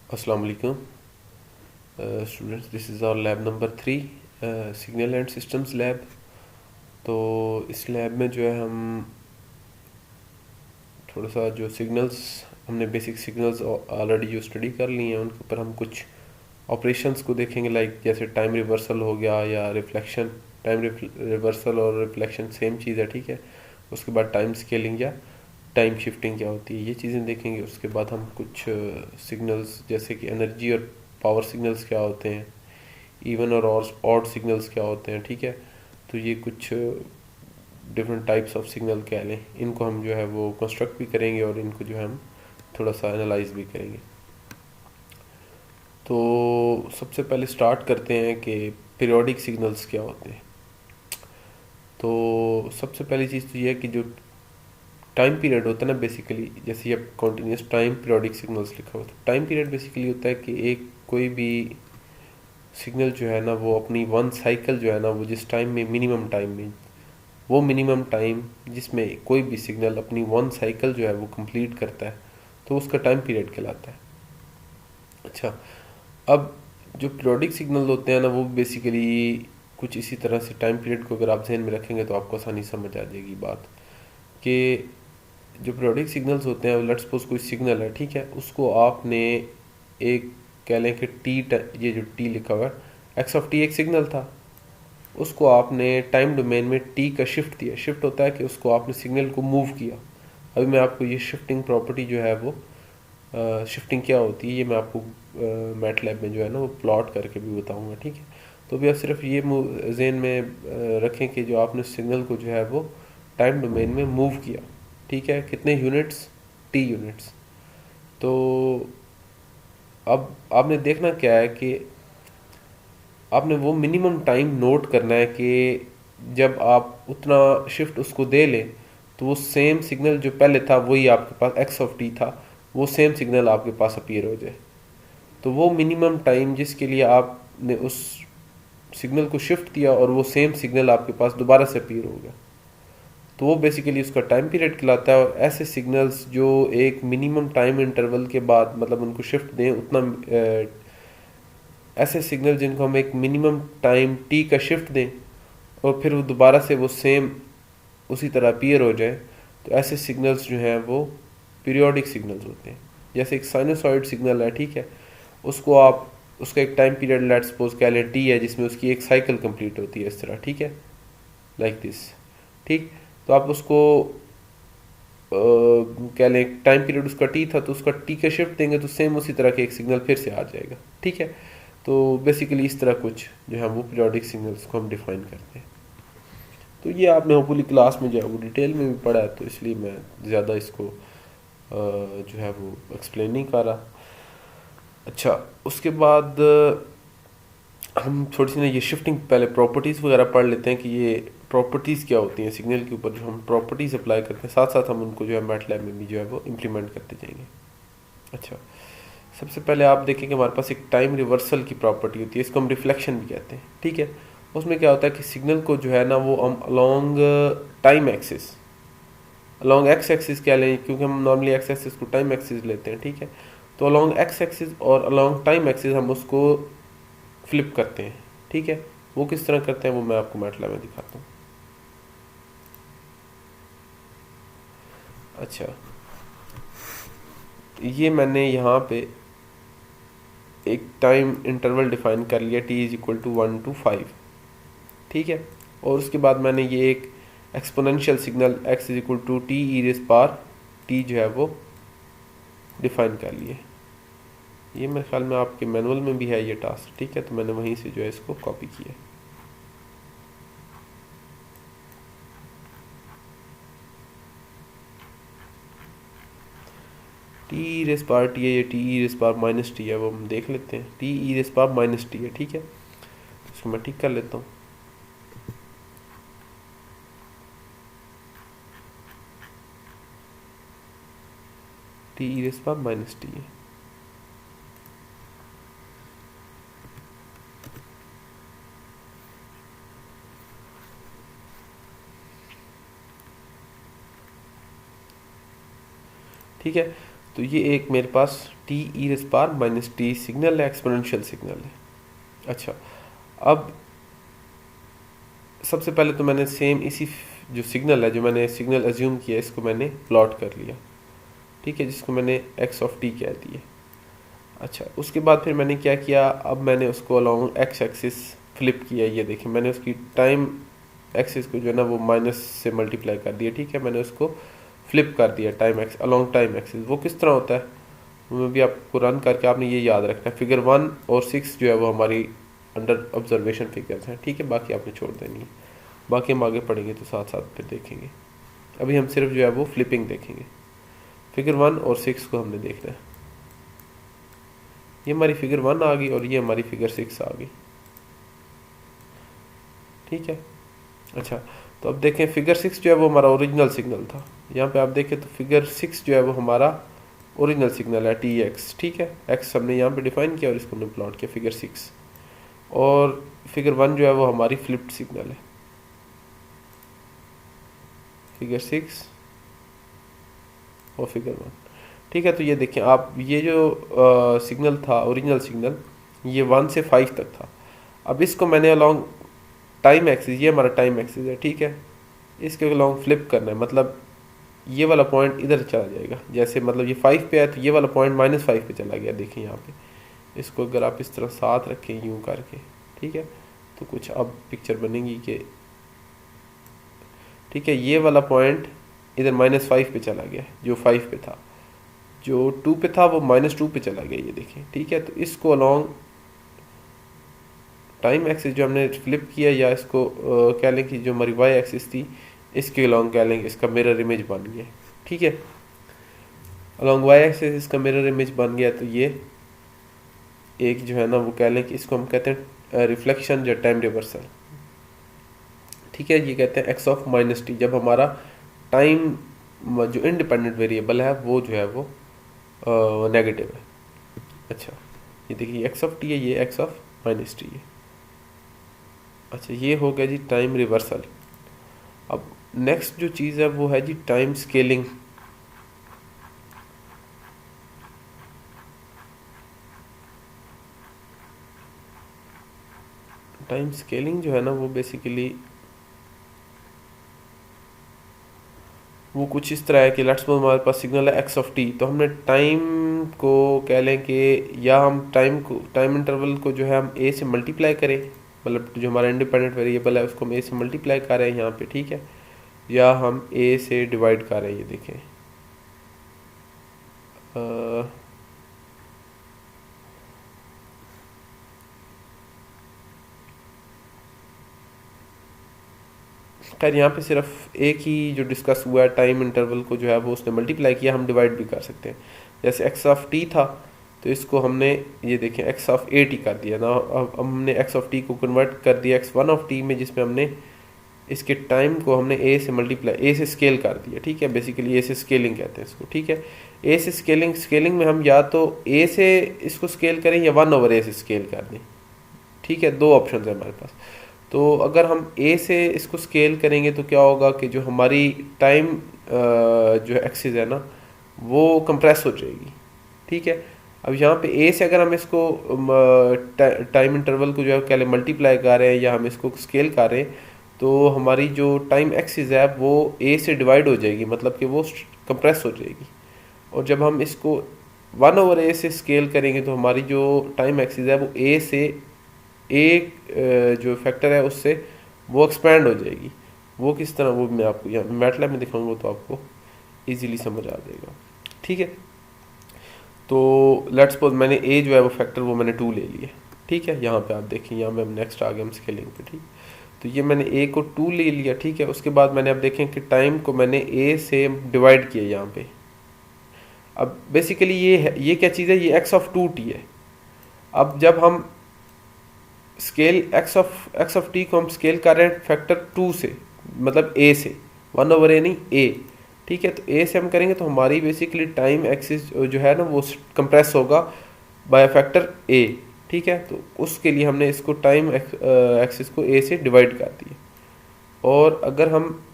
अस्सलाम वालेकुम students, this is our lab number 3, signal and systems lab. तो इस लैब में जो है हम थोड़ा सा जो सिग्नल्स, हमने बेसिक सिग्नल्स ऑलरेडी जो स्टडी कर लिए हैं उनके ऊपर हम कुछ ऑपरेशंस को देखेंगे, लाइक जैसे टाइम रिवर्सल हो गया या रिफ्लेक्शन। टाइम रिवर्सल और रिफ्लेक्शन सेम चीज़ है, ठीक है। उसके बाद टाइम स्केलिंग या टाइम शिफ्टिंग क्या होती है, ये चीज़ें देखेंगे। उसके बाद हम कुछ सिग्नल्स जैसे कि एनर्जी और पावर सिग्नल्स क्या होते हैं, इवन और ऑड सिग्नल्स क्या होते हैं, ठीक है। तो ये कुछ डिफरेंट टाइप्स ऑफ सिग्नल कह लें, इनको हम जो है वो कंस्ट्रक्ट भी करेंगे और इनको जो है हम थोड़ा सा एनालाइज भी करेंगे। तो सबसे पहले स्टार्ट करते हैं कि पीरियोडिक सिग्नल्स क्या होते हैं। तो सबसे पहली चीज़ तो ये है कि जो टाइम पीरियड होता है ना, बेसिकली जैसे ये कॉन्टीन्यूस टाइम पीरियोडिक सिग्नल्स लिखा हुआ था। टाइम पीरियड बेसिकली होता है कि एक कोई भी सिग्नल जो है ना वो अपनी वन साइकिल जो है ना वो जिस टाइम में मिनिमम टाइम में, वो मिनिमम टाइम जिसमें कोई भी सिग्नल अपनी वन साइकिल जो है वो कंप्लीट करता है, तो उसका टाइम पीरियड कहलाता है। अच्छा, अब जो पीरियोडिक सिग्नल होते हैं ना वो बेसिकली कुछ इसी तरह से टाइम पीरियड को अगर आप ध्यान में रखेंगे तो आपको आसानी समझ आ जाएगी बात कि जो पीरियोडिक सिग्नल्स होते हैं, लेट्स सपोज कोई सिग्नल है, ठीक है, उसको आपने एक कह लें कि ये जो टी लिखा हुआ है, एक्स ऑफ टी एक सिग्नल था, उसको आपने टाइम डोमेन में टी का शिफ्ट दिया। शिफ्ट होता है कि उसको आपने सिग्नल को मूव किया। अभी मैं आपको ये शिफ्टिंग प्रॉपर्टी जो है वो शिफ्टिंग क्या होती है ये मैं आपको मैट लैब में जो है ना वो प्लॉट करके भी बताऊंगा, ठीक है। तो भी आप सिर्फ ये जेन में रखें कि जो आपने सिग्नल को जो है वो टाइम डोमेन में मूव किया, ठीक है, कितने यूनिट्स, टी यूनिट्स। तो अब आपने देखना क्या है कि आपने वो मिनिमम टाइम नोट करना है कि जब आप उतना शिफ्ट उसको दे लें तो वो सेम सिग्नल जो पहले था वही आपके पास एक्स ऑफ टी था, वो सेम सिग्नल आपके पास अपीयर हो जाए। तो वो मिनिमम टाइम जिसके लिए आपने उस सिग्नल को शिफ्ट दिया और वो सेम सिग्नल आपके पास दोबारा से अपीयर हो गया, तो वो बेसिकली उसका टाइम पीरियड कहलाता है। और ऐसे सिग्नल्स जो एक मिनिमम टाइम इंटरवल के बाद मतलब उनको शिफ्ट दें उतना ऐसे सिग्नल जिनको हम एक मिनिमम टाइम टी का शिफ्ट दें और फिर वो दोबारा से वो सेम उसी तरह अपीयर हो जाए, तो ऐसे सिग्नल्स जो हैं वो पीरियोडिक सिग्नल्स होते हैं। जैसे एक साइनोसॉइड सिग्नल है, ठीक है, उसको आप उसका एक टाइम पीरियड लेट्स सपोज कह लें टी है, जिसमें उसकी एक साइकिल कंप्लीट होती है इस तरह, ठीक है, लाइक दिस, ठीक। तो आप उसको कह लें टाइम पीरियड उसका टी था, तो उसका टी का शिफ्ट देंगे तो सेम उसी तरह के एक सिग्नल फिर से आ जाएगा, ठीक है। तो बेसिकली इस तरह कुछ जो है वो पीरियोडिक सिग्नल्स को हम डिफाइन करते हैं। तो ये आपने होपफुली क्लास में जो है वो डिटेल में भी पढ़ा है, तो इसलिए मैं ज़्यादा इसको जो है वो एक्सप्लेन नहीं कर रहा। अच्छा, उसके बाद हम थोड़ी सी ना ये शिफ्टिंग पहले प्रॉपर्टीज़ वगैरह पढ़ लेते हैं कि ये प्रॉपर्टीज़ क्या होती हैं सिग्नल के ऊपर, जो हम प्रॉपर्टीज़ अप्लाई करते हैं साथ साथ हम उनको जो है मैटलैब में भी जो है वो इम्प्लीमेंट करते जाएंगे। अच्छा, सबसे पहले आप देखें कि हमारे पास एक टाइम रिवर्सल की प्रॉपर्टी होती है, इसको हम रिफ्लेक्शन भी कहते हैं, ठीक है। उसमें क्या होता है कि सिग्नल को जो है ना वो हम along time axis, along x axis क्या लें, क्योंकि हम नॉर्मली एक्स एक्सिस को टाइम एक्सिस लेते हैं, ठीक है। तो अलॉन्ग एक्स एक्सिस और अलॉन्ग टाइम एक्सिस हम उसको फ्लिप करते हैं, ठीक है। वो किस तरह करते हैं वो मैं आपको मैटलैब में दिखाता हूँ। अच्छा, ये मैंने यहाँ पे एक टाइम इंटरवल डिफाइन कर लिया, t is equal to 1 to 5, ठीक है। और उसके बाद मैंने ये एक exponential signal x is equal to t E raise power t जो है वो डिफाइन कर लिए। ये मेरे ख्याल में आपके मैनुअल में भी है ये टास्क, ठीक है, तो मैंने वहीं से जो है इसको कॉपी किया। टी ई रेस पार टी है, ये टी ई रेस पार माइनस टी है, वो हम देख लेते हैं। टी ई रेस पार माइनस टी है, ठीक है, इसको मैं ठीक कर लेता हूँ। टी ई रेस पार माइनस टी है, ठीक है। तो ये एक मेरे पास T E raise power minus T signal है, एक्सपोनेंशियल सिग्नल है। अच्छा, अब सबसे पहले तो मैंने सेम इसी जो सिग्नल है, जो मैंने सिग्नल अज्यूम किया, इसको मैंने प्लॉट कर लिया, ठीक है, जिसको मैंने एक्स ऑफ टी कह दिया। अच्छा, उसके बाद फिर मैंने क्या किया, अब मैंने उसको अलॉन्ग एक्स एक्सिस फ्लिप किया। ये देखिए, मैंने उसकी टाइम एक्सिस को जो है ना वो माइनस से मल्टीप्लाई कर दिया, ठीक है, मैंने उसको फ्लिप कर दिया time x along time axis. वो किस तरह होता है वो भी आपको रन करके आपने ये याद रखना है। फिगर 1 और 6 जो है वो हमारी अंडर ऑब्जर्वेशन फिगर्स हैं, ठीक है, बाकी आपने छोड़ देनी है, बाकी हम आगे पढ़ेंगे तो साथ साथ फिर देखेंगे। अभी हम सिर्फ जो है वो फ्लिपिंग देखेंगे। फिगर 1 और 6 को हमने देखना है। ये हमारी फिगर 1 आ गई और ये हमारी फिगर 6 आ गई, ठीक है। अच्छा, तो अब देखें, फिगर 6 जो है वो हमारा ओरिजिनल सिग्नल था। यहाँ पे आप देखें तो फिगर 6 जो है वो हमारा ओरिजिनल सिग्नल है टी एक्स, ठीक है, एक्स हमने यहाँ पे डिफाइन किया और इसको हमने प्लॉट किया फिगर 6। और फिगर 1 जो है वो हमारी फ्लिप्ड सिग्नल है, फिगर 6 और फिगर 1, ठीक है। तो ये देखें आप, ये जो सिग्नल था ओरिजिनल सिग्नल, ये 1 से 5 तक था। अब इसको मैंने अलॉन्ग टाइम एक्सिस, ये हमारा टाइम एक्सिस है, ठीक है, इसके अलॉन्ग फ्लिप करना है, मतलब ये वाला पॉइंट इधर चला जाएगा। जैसे मतलब ये 5 पे है तो ये वाला पॉइंट -5 पे चला गया। देखिए यहाँ पे, इसको अगर आप इस तरह साथ रखें यूं करके, ठीक है, तो कुछ अब पिक्चर बनेगी कि, ठीक है, ये वाला पॉइंट इधर -5 पे चला गया, जो 5 पे था, जो 2 पे था वो -2 पे चला गया, ये देखिए, ठीक है। तो इसको अलॉन्ग टाइम एक्सिस जो हमने फ्लिप किया, या इसको कह लें कि जो हमारी वाई एक्सिस थी, इसके अलॉन्ग कह लेंगे इसका मिरर इमेज बन गया, ठीक है। अलॉन्ग वाई एक्सिस इसका मिरर इमेज बन गया। तो ये एक जो है ना वो कह लें कि इसको हम कहते हैं रिफ्लेक्शन या टाइम रिवर्सल, ठीक है। ये कहते हैं एक्स ऑफ माइनस टी, जब हमारा टाइम जो इंडिपेंडेंट वेरिएबल है वो जो है वो नेगेटिव है। अच्छा, ये देखिए एक्स ऑफ टी है, ये एक्स ऑफ माइनस टी है। अच्छा, ये हो गया जी टाइम रिवर्सल। अब नेक्स्ट जो चीज़ है वो है जी टाइम स्केलिंग। टाइम स्केलिंग जो है ना वो बेसिकली वो कुछ इस तरह है कि लेट्स सपोज हमारे पास सिग्नल है एक्स ऑफ टी, तो हमने टाइम को कह लें कि, या हम टाइम इंटरवल को जो है हम ए से मल्टीप्लाई करें, मतलब जो हमारा इंडिपेंडेंट वेरिएबल है उसको हम ए से मल्टीप्लाई कर रहे हैं यहाँ पे, ठीक है, या हम ए से डिवाइड कर रहे हैं। ये देखें, खैर यहाँ पे सिर्फ एक ही जो डिस्कस हुआ है, टाइम इंटरवल को जो है वो उसने मल्टीप्लाई किया, हम डिवाइड भी कर सकते हैं। जैसे एक्स ऑफ टी था तो इसको हमने ये देखें एक्स ऑफ ए टी कर दिया ना, अब हमने एक्स ऑफ टी को कन्वर्ट कर दिया एक्स वन ऑफ टी में, जिसमें हमने इसके टाइम को हमने ए से मल्टीप्लाई, ए से स्केल कर दिया, ठीक है, बेसिकली ए से स्केलिंग कहते हैं इसको, ठीक है। ए से स्केलिंग में हम या तो ए से इसको स्केल करें या 1/a से स्केल कर दें, ठीक है, दो ऑप्शन है हमारे पास। तो अगर हम ए से इसको स्केल करेंगे तो क्या होगा कि जो हमारी टाइम जो एक्सिस है ना वो कंप्रेस हो जाएगी, ठीक है। अब यहाँ पे ए से अगर हम इसको टाइम इंटरवल को जो है क्या मल्टीप्लाई कर रहे हैं या हम इसको स्केल कर रहे हैं, तो हमारी जो टाइम एक्सिस है वो ए से डिवाइड हो जाएगी, मतलब कि वो कंप्रेस हो जाएगी। और जब हम इसको 1/a से स्केल करेंगे तो हमारी जो टाइम एक्सिस है वो ए से जो फैक्टर है उससे वो एक्सपैंड हो जाएगी। वो किस तरह, वो मैं आपको यहाँ मैटलैब में दिखाऊंगा तो आपको इजीली समझ आ जाएगा, ठीक है। तो लेट्स सपोज मैंने ए जो है वो फैक्टर वो मैंने 2 ले लिया, ठीक है। यहाँ पे आप देखें, यहाँ पे हम नेक्स्ट आ गए हम स्केलिंग पे, ठीक। तो ये मैंने ए को 2 ले लिया, ठीक है। उसके बाद मैंने अब देखें कि टाइम को मैंने ए से डिवाइड किया यहाँ पे। अब बेसिकली ये है, ये क्या चीज़ है, ये एक्स ऑफ 2t है। अब जब हम स्केल एक्स ऑफ टी को हम स्केल कर रहे हैं फैक्टर 2 से, मतलब ए से, 1/a नहीं ए, ठीक है। तो ए से हम करेंगे तो हमारी बेसिकली टाइम एक्सिस जो है ना वो कंप्रेस होगा बाय फैक्टर ए, ठीक है। तो उसके लिए हमने इसको टाइम एक्सिस को ए से डिवाइड कर दिया। और अगर हम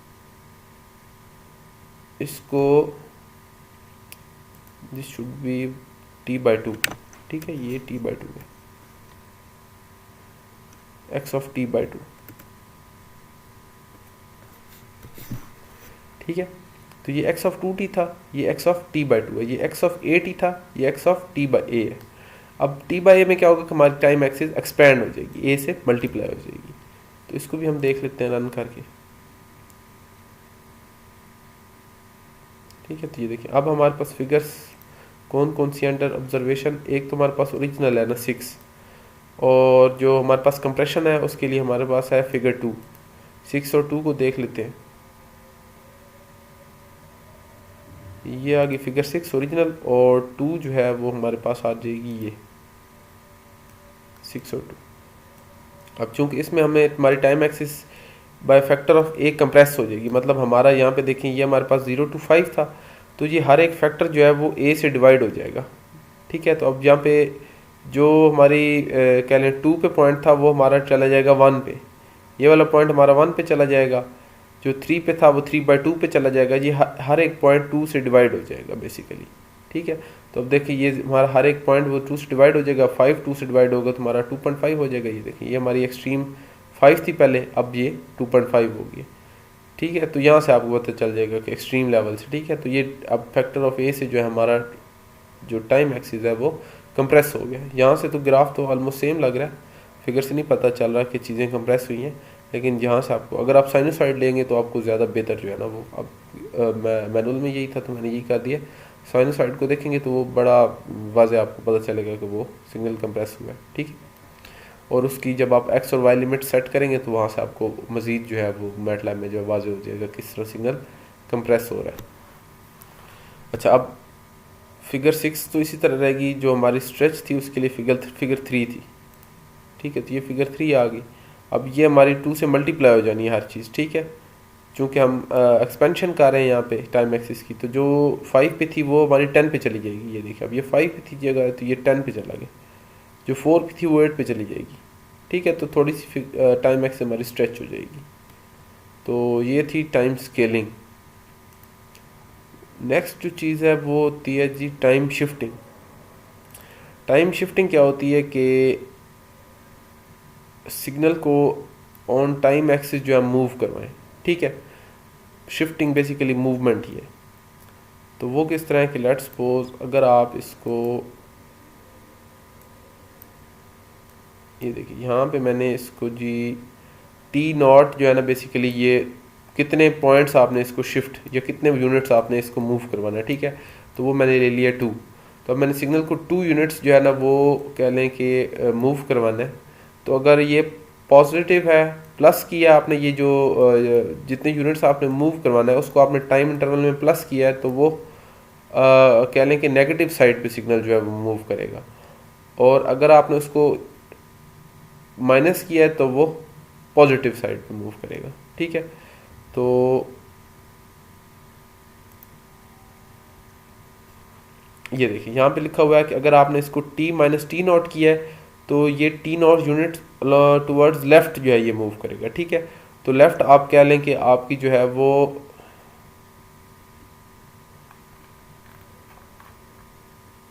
इसको, दिस शुड बी t/2, ठीक है, ये t/2 है, x(t/2), ठीक है। तो ये x(2t) था, ये x(t/2) है, ये x(a)t था, ये x(t/a) है। अब t/a में क्या होगा कि हमारी टाइम एक्सिस एक्सपेंड हो जाएगी, a से मल्टीप्लाई हो जाएगी। तो इसको भी हम देख लेते हैं रन करके, ठीक है। तो ये देखिए अब हमारे पास फिगर्स कौन कौन सी अंडर ऑब्जर्वेशन, एक तो हमारे पास ओरिजिनल है ना 6, और जो हमारे पास कंप्रेशन है उसके लिए हमारे पास है फिगर 2। 6 और 2 को देख लेते हैं, ये आ गई फिगर 6 ओरिजिनल, और 2 जो है वो हमारे पास आ जाएगी ये 6 और 2। अब चूंकि इसमें हमें हमारी time axis by factor of A compress हो जाएगी, मतलब हमारा यहाँ पे देखें ये हमारे पास 0 to 5 था, तो ये हर एक फैक्टर जो है वो ए से डिवाइड हो जाएगा, ठीक है। तो अब यहाँ पे जो हमारी कह लें 2 पे पॉइंट था वो हमारा चला जाएगा 1 पे, ये वाला पॉइंट हमारा 1 पे चला जाएगा, जो 3 पे था वो 3/2 पे चला जाएगा, ये हर एक पॉइंट 2 से डिवाइड हो जाएगा बेसिकली, ठीक है। तो अब देखिए ये हमारा हर एक पॉइंट वो 2 से डिवाइड हो जाएगा, 5 2 से डिवाइड होगा तो हमारा 2.5 हो जाएगा। ये देखिए ये हमारी एक्सट्रीम 5 थी पहले, अब ये 2.5 होगी, ठीक है। तो यहाँ से आपको पता चल जाएगा कि एक्सट्रीम लेवल से, ठीक है। तो ये अब फैक्टर ऑफ ए से जो है हमारा जो टाइम एक्सिस है वो कंप्रेस हो गया। यहाँ से तो ग्राफ तो ऑलमोस्ट सेम लग रहा है, फिगर से नहीं पता चल रहा कि चीज़ें कंप्रेस हुई हैं, लेकिन यहाँ से आपको अगर आप साइनोसॉइड लेंगे तो आपको ज़्यादा बेहतर जो है ना वो, अब मैनुअल में यही था तो मैंने यही कर दिया। साइनोसॉइड को देखेंगे तो वो बड़ा वाज़े आपको पता चलेगा कि वो सिग्नल कंप्रेस हुआ है, ठीक है। और उसकी जब आप एक्स और वाई लिमिट सेट करेंगे तो वहाँ से आपको मज़ीद जो है वो मैटलैब में जो वाज़े हो जाएगा किस तरह सिग्नल कंप्रेस हो रहा है। अच्छा, अब फिगर 6 तो इसी तरह रहेगी, जो हमारी स्ट्रेच थी उसके लिए फिगर 3 थी, ठीक है। तो ये फिगर 3 आ गई। अब ये हमारी 2 से मल्टीप्लाई हो जानी है हर चीज़, ठीक है। चूँकि हम एक्सपेंशन कर रहे हैं यहाँ पे टाइम एक्सिस की, तो जो 5 पे थी वो हमारी 10 पे चली जाएगी। ये देखिए अब ये 5 पे थी जगह तो ये 10 पे चला गया, जो 4 पे थी वो 8 पे चली जाएगी, ठीक है। तो थोड़ी सी टाइम एक्सिस हमारी स्ट्रेच हो जाएगी। तो ये थी टाइम स्केलिंग। नेक्स्ट जो चीज़ है वो होती है जी टाइम शिफ्टिंग। टाइम शिफ्टिंग क्या होती है कि सिग्नल को ऑन टाइम एक्सिस जो है मूव करवाएं, ठीक है। शिफ्टिंग बेसिकली मूवमेंट ही है। तो वो किस तरह है कि लेट्स सपोज अगर आप इसको, ये देखिए यहाँ पे मैंने इसको जी t0 जो है ना बेसिकली ये कितने पॉइंट्स आपने इसको शिफ्ट या कितने यूनिट्स आपने इसको मूव करवाना है, ठीक है। तो वो मैंने ले लिया 2। तो अब मैंने सिग्नल को 2 यूनिट्स जो है ना वो कह लें कि मूव करवाना है। तो अगर ये पॉजिटिव है, प्लस किया आपने, ये जो जितने यूनिट्स आपने मूव करवाना है उसको आपने टाइम इंटरवल में प्लस किया है, तो वो कह लें कि नेगेटिव साइड पे सिग्नल जो है वो मूव करेगा। और अगर आपने उसको माइनस किया है तो वो पॉजिटिव साइड पे मूव करेगा, ठीक है। तो ये देखिए यहाँ पे लिखा हुआ है कि अगर आपने इसको t-t0 किया है तो ये t0 यूनिट टुवर्ड्स लेफ्ट जो है ये मूव करेगा, ठीक है। तो लेफ्ट आप कह लें कि आपकी जो है वो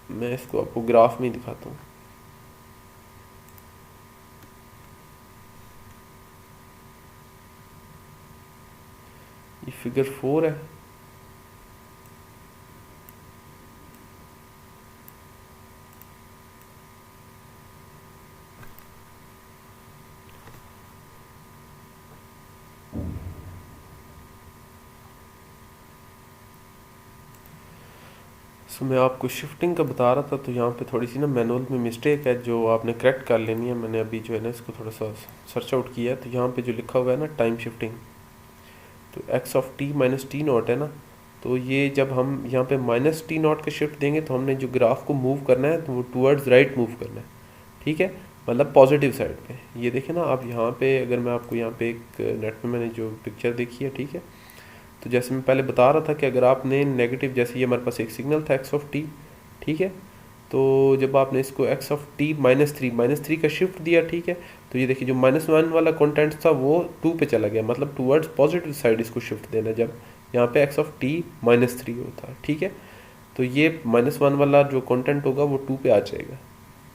मैं इसको आपको ग्राफ में दिखाता हूँ। ये फिगर 4 है। सो मैं आपको शिफ्टिंग का बता रहा था, तो यहाँ पे थोड़ी सी ना मैनुअल में मिस्टेक है जो आपने करेक्ट कर लेनी है। मैंने अभी जो है ना इसको थोड़ा सा सर्च आउट किया है। तो यहाँ पे जो लिखा हुआ है ना टाइम शिफ्टिंग, तो x(t-t0) है ना, तो ये जब हम यहाँ पे -t0 का शिफ्ट देंगे तो हमने जो ग्राफ को मूव करना है तो वो टूवर्ड्स राइट मूव करना है, ठीक है, मतलब पॉजिटिव साइड पे। ये देखें ना आप यहाँ पे, अगर मैं आपको यहाँ पे एक नेट पे मैंने जो पिक्चर देखी है, ठीक है। तो जैसे मैं पहले बता रहा था कि अगर आपने नेगेटिव, जैसे ये हमारे पास एक सिग्नल था x(t), ठीक है। तो जब आपने इसको x(t-3) का शिफ्ट दिया, ठीक है, तो ये देखिए जो -1 वाला कंटेंट था वो 2 पे चला गया, मतलब टूवर्ड्स पॉजिटिव साइड इसको शिफ्ट देना जब यहाँ पे x(t-3) होता है, ठीक है। तो ये -1 वाला जो कंटेंट होगा वो 2 पे आ जाएगा,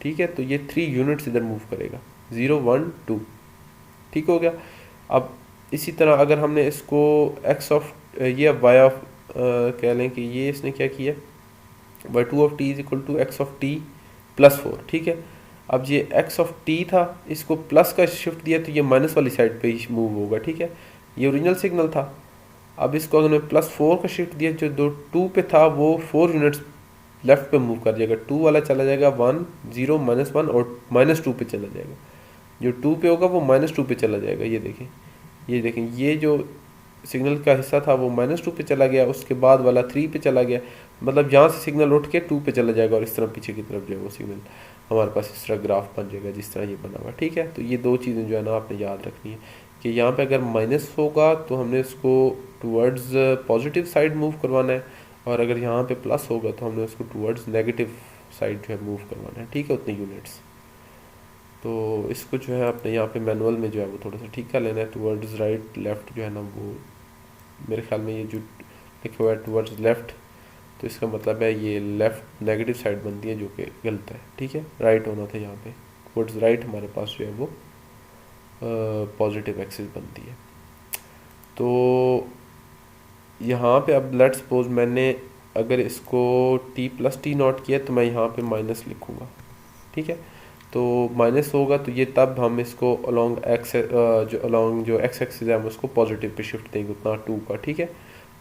ठीक है। तो ये 3 यूनिट्स इधर मूव करेगा, 0 1 2, ठीक हो गया। अब इसी तरह अगर हमने इसको x ऑफ ये अब y ऑफ कह लें कि ये इसने क्या किया, y2 of t is equal to x of t plus 4, ठीक है। अब ये x ऑफ t था, इसको प्लस का शिफ्ट दिया तो ये माइनस वाली साइड पे ही मूव होगा, ठीक है। ये ओरिजिनल सिग्नल था। अब इसको अगर मैं +4 का शिफ्ट दिया, जो 2 पे था वो 4 यूनिट्स लेफ्ट पे मूव कर जाएगा, 2 वाला चला जाएगा 1 0 -1 और -2 पे चला जाएगा। जो 2 पे होगा वो -2 पे चला जाएगा। ये देखें ये जो सिग्नल का हिस्सा था वो -2 पे चला गया, उसके बाद वाला 3 पे चला गया, मतलब यहाँ से सिग्नल उठ के 2 पे चला जाएगा और इस तरह पीछे की तरफ जो है वो सिग्नल हमारे पास इस तरह ग्राफ बन जाएगा जिस तरह ये बना हुआ, ठीक है। तो ये 2 चीज़ें जो है ना आपने याद रखनी है कि यहाँ पे अगर माइनस होगा तो हमने इसको टूवर्ड्स पॉजिटिव साइड मूव करवाना है, और अगर यहाँ पे प्लस होगा तो हमने उसको टूवर्ड्स नेगेटिव साइड जो है मूव करवाना है, ठीक है, उतने यूनिट्स। तो इसको जो है आपने यहाँ पे मैनुअल में जो है वो थोड़ा सा ठीक कर लेना है, टूवर्ड्स राइट लेफ़्ट जो है ना वो मेरे ख्याल में ये जो लिखा हुआ है टूवर्ड्स लेफ़्ट, तो इसका मतलब है ये लेफ़्ट नेगेटिव साइड बनती है जो कि गलत है, ठीक है। राइट होना था यहाँ पे, टूवर्ड्स राइट हमारे पास जो है वो पॉजिटिव एक्सिस बनती है। तो यहाँ पे अब लेट्स सपोज मैंने अगर इसको t + t0 किया तो मैं यहाँ पे माइनस लिखूँगा, ठीक है। तो माइनस होगा तो ये तब हम इसको अलोंग जो x एक्सिस है हम उसको पॉजिटिव पे शिफ्ट देंगे उतना 2 का, ठीक है।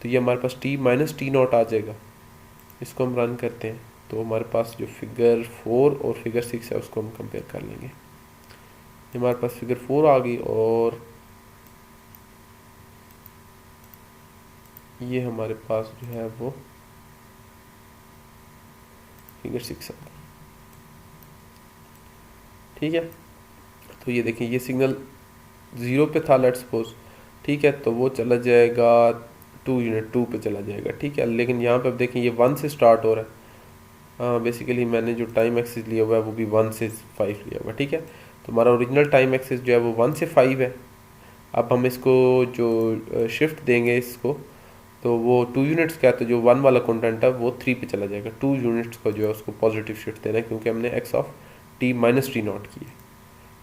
तो ये हमारे पास t - t0 आ जाएगा। इसको हम रन करते हैं तो हमारे पास जो फिगर 4 और फिगर 6 है उसको हम कंपेयर कर लेंगे। हमारे पास फिगर 4 आ गई और ये हमारे पास जो है वो फिगर 6 आ गई, ठीक है। तो ये देखें ये सिग्नल 0 पे था लेट्स सपोज, ठीक है, तो वो चला जाएगा 2 यूनिट 2 पे चला जाएगा, ठीक है। लेकिन यहाँ पे अब देखें ये 1 से स्टार्ट हो रहा है। बेसिकली मैंने जो टाइम एक्सिस लिया हुआ है वो भी 1 से 5 लिया हुआ है, ठीक है। तो हमारा ओरिजिनल टाइम एक्सिस जो है वो 1 से 5 है। अब हम इसको जो शिफ्ट देंगे इसको तो वो 2 यूनिट्स का है, तो जो 1 वाला कंटेंट है वो 3 पे चला जाएगा। 2 यूनिट्स को जो है उसको पॉजिटिव शिफ्ट देना है क्योंकि हमने x ऑफ t - t0 की है,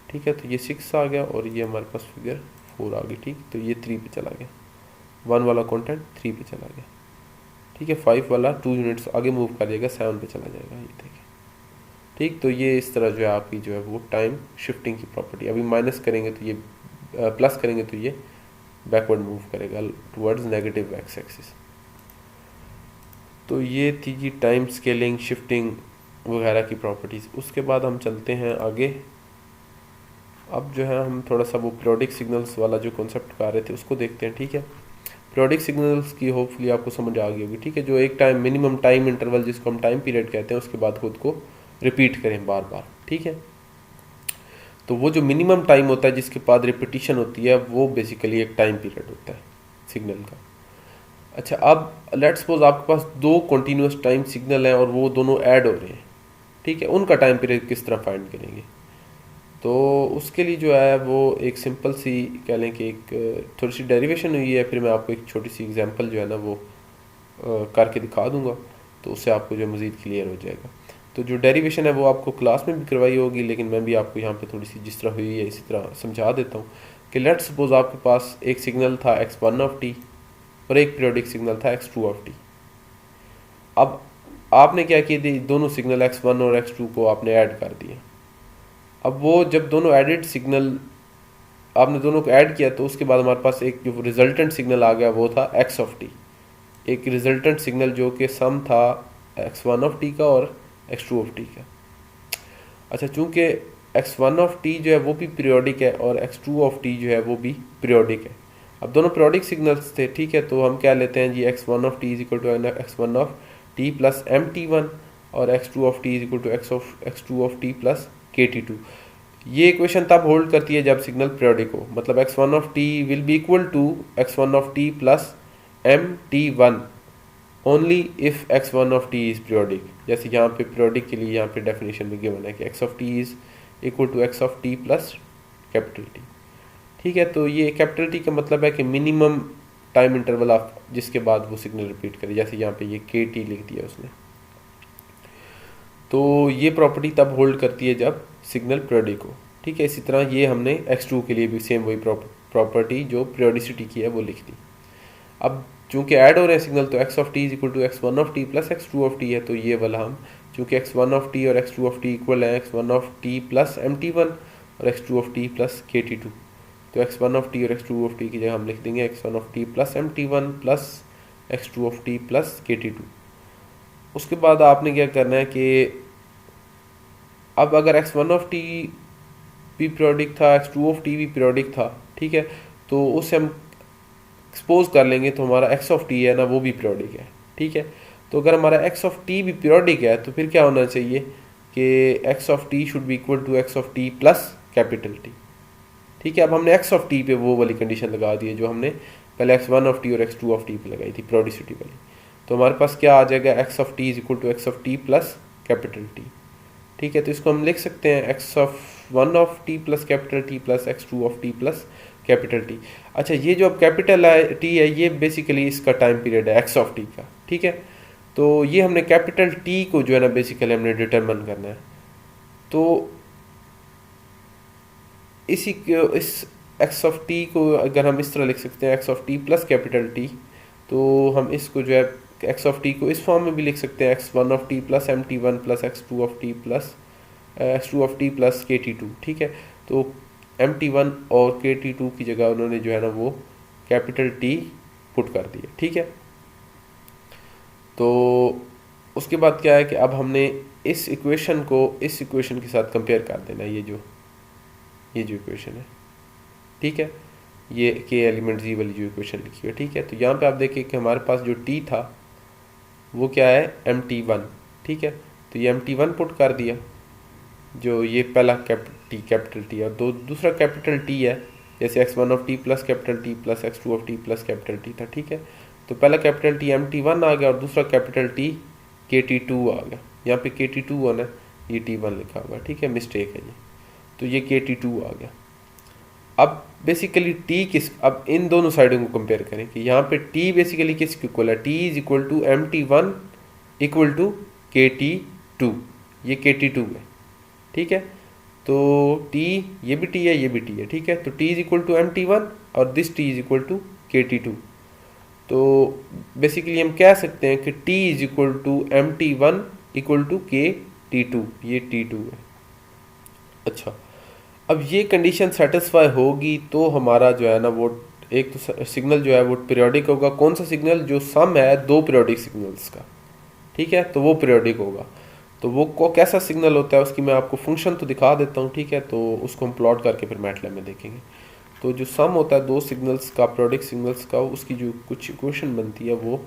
ठीक है। तो ये 6 आ गया और ये हमारे पास फिगर 4 आ गई, ठीक। तो ये 3 पे चला गया, 1 वाला कंटेंट 3 पे चला गया, ठीक है। 5 वाला 2 यूनिट्स आगे मूव कर जाएगा, 7 पे चला जाएगा, ये देखिए, ठीक। तो ये इस तरह जो है आपकी जो है वो टाइम शिफ्टिंग की प्रॉपर्टी। अभी माइनस करेंगे तो ये प्लस करेंगे तो ये बैकवर्ड मूव करेगा टुवर्ड्स नेगेटिव एक्स एक्सिस। तो ये थी जी टाइम स्केलिंग, शिफ्टिंग वगैरह की प्रॉपर्टीज़। उसके बाद हम चलते हैं आगे। अब जो है हम थोड़ा सा वो पीरियोडिक सिग्नल्स वाला जो कॉन्सेप्ट कर रहे थे उसको देखते हैं, ठीक है। पीरियोडिक सिग्नल्स की होपफुली आपको समझ आ गई होगी, ठीक है। जो एक टाइम मिनिमम टाइम इंटरवल जिसको हम टाइम पीरियड कहते हैं उसके बाद खुद को रिपीट करें बार बार, ठीक है। तो वो जो मिनिमम टाइम होता है जिसके बाद रिपीटिशन होती है वो बेसिकली एक टाइम पीरियड होता है सिग्नल का। अच्छा, अब लेट्स सपोज आपके पास 2 कंटिन्यूस टाइम सिग्नल हैं और वो दोनों ऐड हो रहे हैं, ठीक है। उनका टाइम पीरियड किस तरह फाइंड करेंगे? तो उसके लिए जो है वो एक सिंपल सी कह लें कि एक थोड़ी सी डेरिवेशन हुई है, फिर मैं आपको एक छोटी सी एग्जांपल जो है ना वो करके दिखा दूंगा, तो उससे आपको जो मज़ीद क्लियर हो जाएगा। तो जो डेरिवेशन है वो आपको क्लास में भी करवाई होगी, लेकिन मैं भी आपको यहाँ पे थोड़ी सी जिस तरह हुई है इसी तरह समझा देता हूँ कि लेट्स सपोज आपके पास एक सिग्नल था x1 ऑफ t और एक पीरियोडिक सिग्नल था x2 ऑफ t। अब आपने क्या किया थी, दोनों सिग्नल x1 और x2 को आपने ऐड कर दिया। अब वो जब दोनों एडिड सिग्नल आपने दोनों को ऐड किया तो उसके बाद हमारे पास एक जो रिजल्टेंट सिग्नल आ गया वो था x ऑफ t, एक रिजल्टेंट सिग्नल जो कि सम था x1 ऑफ t का और x2 ऑफ t का। अच्छा, चूंकि x1 ऑफ t जो है वो भी पीरियोडिक है और x2 ऑफ t जो है वो भी पीरियोडिक है। अब दोनों पीरियोडिक सिग्नल्स थे, ठीक है। तो हम क्या लेते हैं जी, x1 of t is equal to x1 of t plus mt1 और x2 of t is equal to x2 of t plus kt2। ये इक्वेशन तब होल्ड करती है जब सिग्नल पीरियोडिक हो, मतलब x1 of t will be equal to x1 of t plus mt1 only if x1 of t is periodic. जैसे यहाँ पे पीरियोडिक के लिए यहाँ पे डेफिनेशन में गिवन है कि x of t is equal to x of t plus capital T, ठीक है। तो ये कैपिटल T का मतलब है कि मिनिमम टाइम इंटरवल ऑफ जिसके बाद वो सिग्नल रिपीट करे, जैसे यहाँ पे ये kt लिख दिया उसने, तो ये प्रॉपर्टी तब होल्ड करती है जब सिग्नल पीरियोडिक हो। ठीक है, इसी तरह ये हमने x2 के लिए भी सेम वही प्रॉपर्टी जो पीरियोडिसिटी की है वो लिख दी। अब चूंकि ऐड हो रहे हैं सिग्नल, तो x of t is equal to x one of t plus x two of T है, तो ये वाला हम चूंकि x1 ऑफ टी और x2 ऑफ टी इक्वल है x1 of t plus mt1 और x2 of t plus kt2, तो x1 ऑफ टी और x2 ऑफ टी की जगह हम लिख देंगे x1 of t plus mt1 plus x2 of t plus kt2। उसके बाद आपने क्या करना है कि अब अगर x1 ऑफ टी भी पीरियोडिक था, x2 ऑफ टी भी पीरियोडिक था, ठीक है, तो उससे हम एक्सपोज कर लेंगे तो हमारा x ऑफ टी है ना वो भी पीरियोडिक है। ठीक है, तो अगर हमारा x ऑफ टी भी पीरियोडिक है तो फिर क्या होना चाहिए कि x of t should be equal to x of t plus capital T. ठीक है, अब हमने x ऑफ टी पे वो वाली कंडीशन लगा दी है जो हमने पहले x1 ऑफ टी और x2 ऑफ टी पे लगाई थी पीरियोडिसिटी वाली। तो हमारे पास क्या आ जाएगा, x of t is equal to x of t plus capital T. ठीक है, तो इसको हम लिख सकते हैं x of one of t plus capital T plus x2 of t plus capital T. अच्छा, ये जो अब कैपिटल टी है ये बेसिकली इसका टाइम पीरियड है x ऑफ टी का। ठीक है, तो ये हमने कैपिटल टी को जो है ना बेसिकली हमने डिटरमिन करना है। तो इस x ऑफ टी को अगर हम इस तरह लिख सकते हैं x of t plus capital T, तो हम इसको जो है x ऑफ टी को इस फॉर्म में भी लिख सकते हैं x1 of t plus mt1 plus x2 of t plus x2 of t plus kt2। ठीक है, तो mt1 और kt2 की जगह उन्होंने जो है ना वो कैपिटल टी पुट कर दिया। ठीक है, तो उसके बाद क्या है कि अब हमने इस इक्वेशन को इस इक्वेशन के साथ कंपेयर कर देना, ये जो इक्वेशन है। ठीक है, ये के एलिमेंट जी वाली जो इक्वेशन लिखी है। ठीक है, तो यहाँ पे आप देखिए कि हमारे पास जो टी था वो क्या है mt1। ठीक है, तो ये mt1 पुट कर दिया, जो ये पहला कैपिटल टी है, और दूसरा कैपिटल टी है, जैसे x1 of t plus capital T plus x2 of t plus capital T था। ठीक है, तो पहला कैपिटल टी mt1 आ गया और दूसरा कैपिटल टी kt2 आ गया। यहाँ पे kt2 होना, ये t1 लिखा हुआ है। ठीक है, मिस्टेक है ये, तो ये kt2 आ गया। अब बेसिकली t अब इन दोनों साइडों को कंपेयर करें कि यहाँ पे t बेसिकली किसके इक्वल है, t is equal to mt1 equal to kt2, ये kt2 है। ठीक है, तो t ये भी t है ये भी t है। ठीक है, तो t is equal to mt1 और this t is equal to kt2। तो बेसिकली हम कह सकते हैं कि t is equal to mt1 equal to kt2, ये t2 है। अच्छा, अब ये कंडीशन सेटिस्फाई होगी तो हमारा जो है ना वो एक तो सिग्नल जो है वो पीरियोडिक होगा। कौन सा सिग्नल, जो सम है दो पीरियोडिक सिग्नल्स का। ठीक है, तो वो पीरियोडिक होगा। तो वो को कैसा सिग्नल होता है उसकी मैं आपको फंक्शन तो दिखा देता हूँ। ठीक है, तो उसको हम प्लॉट करके फिर मैटलैब में देखेंगे। तो जो सम होता है दो सिग्नल्स का, पीरियोडिक सिग्नल्स का, उसकी जो कुछ इक्वेशन बनती है वो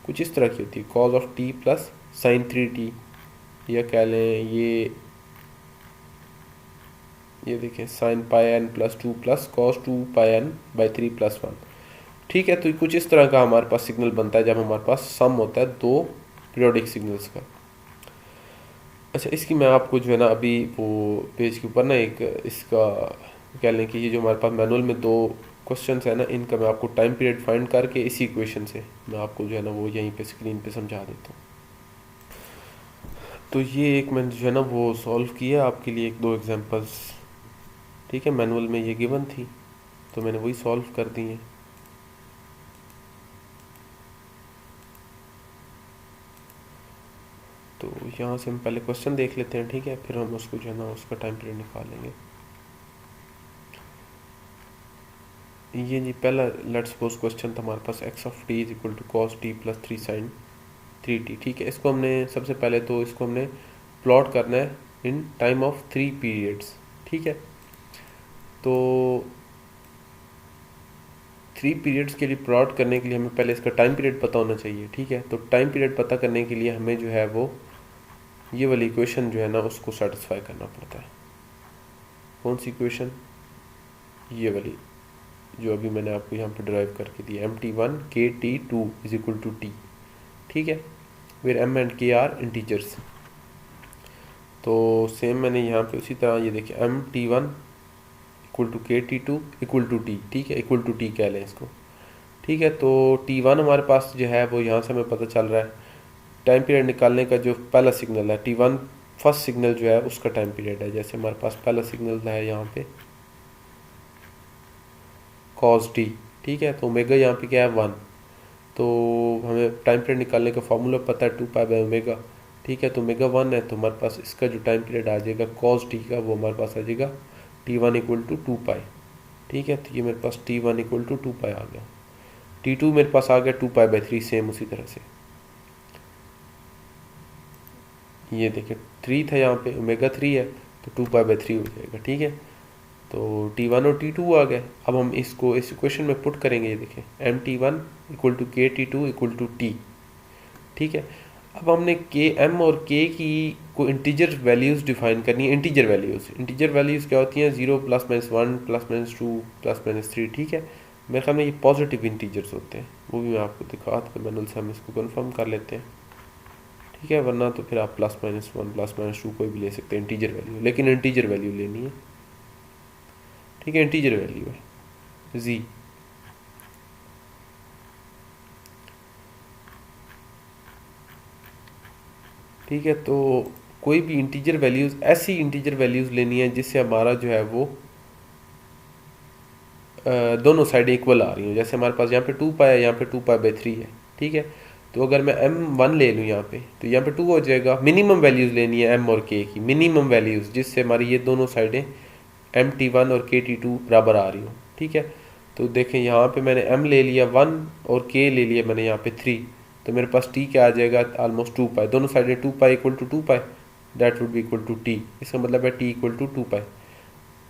कुछ इस तरह की होती है, cos of t plus sine 3t, या कह लें ये देखिए sine pi n plus 2 plus cos 2 pi n by 3 plus 1। ठीक है, तो कुछ इस तरह का हमारे पास सिग्नल बनता है जब हमारे पास सम होता है दो पीरियोडिक सिग्नल्स का। अच्छा, इसकी मैं आपको जो है ना अभी वो पेज के ऊपर ना एक इसका कह लें कि ये जो हमारे पास मैनुअल में दो क्वेश्चन है ना, इनका मैं आपको टाइम पीरियड फाइंड करके इसी इक्वेशन से मैं आपको जो है ना वो यहीं पे स्क्रीन पे समझा देता हूँ। तो ये एक मैंने जो है ना वो सॉल्व किया आपके लिए, एक दो एग्जांपल्स। ठीक है, मैनुअल में ये गिवन थी तो मैंने वही सॉल्व कर दी है। तो यहाँ से हम पहले क्वेश्चन देख लेते हैं। ठीक है, फिर हम उसको जो है ना उसका टाइम पीरियड निकालेंगे। ये जी पहला लेट्स सपोज क्वेश्चन था हमारे पास, x of t is equal to cos t plus 3 sine 3t। ठीक है, इसको हमने सबसे पहले तो इसको हमने प्लॉट करना है इन टाइम ऑफ 3 पीरियड्स। ठीक है, तो 3 पीरियड्स के लिए प्लॉट करने के लिए हमें पहले इसका टाइम पीरियड पता होना चाहिए। ठीक है, तो टाइम पीरियड पता करने के लिए हमें जो है वो ये वाली इक्वेशन जो है ना उसको सेटिस्फाई करना पड़ता है। कौन सी इक्वेशन, ये वाली जो अभी मैंने आपको यहाँ पे ड्राइव करके दी, mt1 kt2 is equal to t. ठीक है, where m and k are integers. तो सेम मैंने यहाँ पे उसी तरह ये देखिए mt1 equal to kt2 equal to t. ठीक है, इक्वल टू टी कह लें इसको। ठीक है, तो t1 हमारे पास जो है वो यहाँ से हमें पता चल रहा है टाइम पीरियड निकालने का जो पहला सिग्नल है T1 फर्स्ट सिग्नल जो है उसका टाइम पीरियड है। जैसे हमारे पास पहला सिग्नल है यहाँ पे cos t, ठीक है, तो ओमेगा यहाँ पे क्या है 1, तो हमें टाइम पीरियड निकालने का फॉर्मूला पता है 2π/ओमेगा, ठीक है, तो ओमेगा 1 है तो हमारे पास इसका जो टाइम पीरियड आ जाएगा cos t का वो हमारे पास आ जाएगा T1 = 2π, ठीक है, तो ये मेरे पास T1 = 2π आ गया। T2 मेरे पास आ गया 2π/3, सेम उसी तरह से ये देखिए 3 था यहाँ पे, ओमेगा 3 है तो 2π/3 हो जाएगा, ठीक है, तो T1 और T2 आ गए। अब हम इसको इस इक्वेशन में पुट करेंगे, ये देखें MT1 = KT2 = T, ठीक है। अब हमने Km और K की को इंटीजर वैल्यूज़ डिफाइन करनी है। इंटीजर वैल्यूज़ क्या होती हैं? 0 +-1 +-2 +-3, ठीक है। मेरे ख्याल में ये पॉजिटिव इंटीजर्स होते हैं, वो भी मैं आपको दिखा देता हूँ मैनुअल से, हम इसको कन्फर्म कर लेते हैं, ठीक है, वरना तो फिर आप +-1 +-2 कोई भी ले सकते हैं इंटीजर वैल्यू, लेकिन इंटीजर वैल्यू लेनी है, ठीक है, इंटीजर वैल्यू है z, ठीक है। तो कोई भी इंटीजर वैल्यूज़, ऐसी इंटीजर वैल्यूज़ लेनी है जिससे हमारा जो है वो दोनों साइड इक्वल आ रही हो। जैसे हमारे पास यहाँ पे 2π है, यहाँ पे 2π/3 है, ठीक है, तो अगर मैं m1 ले लूँ यहाँ पे तो यहाँ पे 2 हो जाएगा। मिनिमम वैल्यूज़ लेनी है m और k की, मिनिमम वैल्यूज़ जिससे हमारी ये दोनों साइडें MT1 और KT2 बराबर आ रही हो, ठीक है। तो देखें यहाँ पे मैंने m ले लिया 1 और k ले लिया मैंने यहाँ पे 3, तो मेरे पास t क्या आ जाएगा? ऑलमोस्ट 2π, दोनों साइडें 2π = 2π, that would be equal to t। इसका मतलब है t = 2π।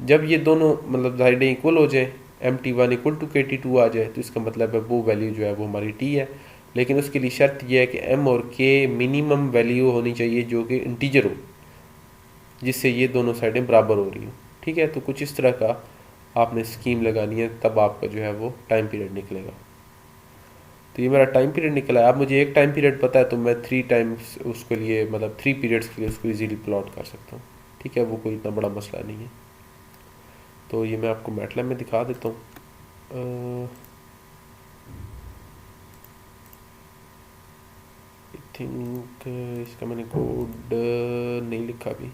जब ये दोनों मतलब साइडें इक्वल हो जाए, MT1 = KT2 आ जाए, तो इसका मतलब है वो वैल्यू जो है वो हमारी t है। लेकिन उसके लिए शर्त यह है कि m और k मिनिमम वैल्यू होनी चाहिए जो कि इंटीजर हो, जिससे ये दोनों साइडें बराबर हो रही हो, ठीक है। तो कुछ इस तरह का आपने स्कीम लगानी है, तब आपका जो है वो टाइम पीरियड निकलेगा। तो ये मेरा टाइम पीरियड निकला है। अब मुझे एक टाइम पीरियड पता है तो मैं 3 टाइम्स उसके लिए, मतलब 3 पीरियड्स के लिए उसको इजीली प्लॉट कर सकता हूँ, ठीक है, वो कोई इतना बड़ा मसला नहीं है। तो ये मैं आपको मैटलैब में दिखा देता हूँ। आई थिंक इसका मैंने कोड नहीं लिखा अभी,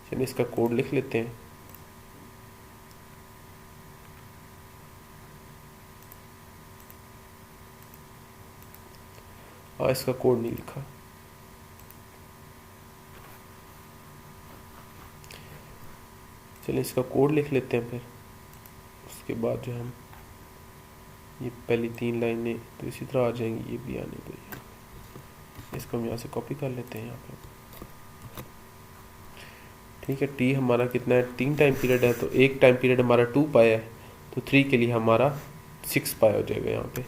चलिए इसका कोड लिख लेते हैं। हाँ, इसका कोड नहीं लिखा, चलिए इसका कोड लिख लेते हैं। फिर उसके बाद जो हम ये पहली 3 लाइनें तो इसी तरह आ जाएंगी, ये भी आने दो, इसको हम यहाँ से कॉपी कर लेते हैं यहाँ पे, ठीक है। टी हमारा कितना है? 3 टाइम पीरियड है, तो एक टाइम पीरियड हमारा 2π है, तो 3 के लिए हमारा 6π हो जाएगा यहाँ पे,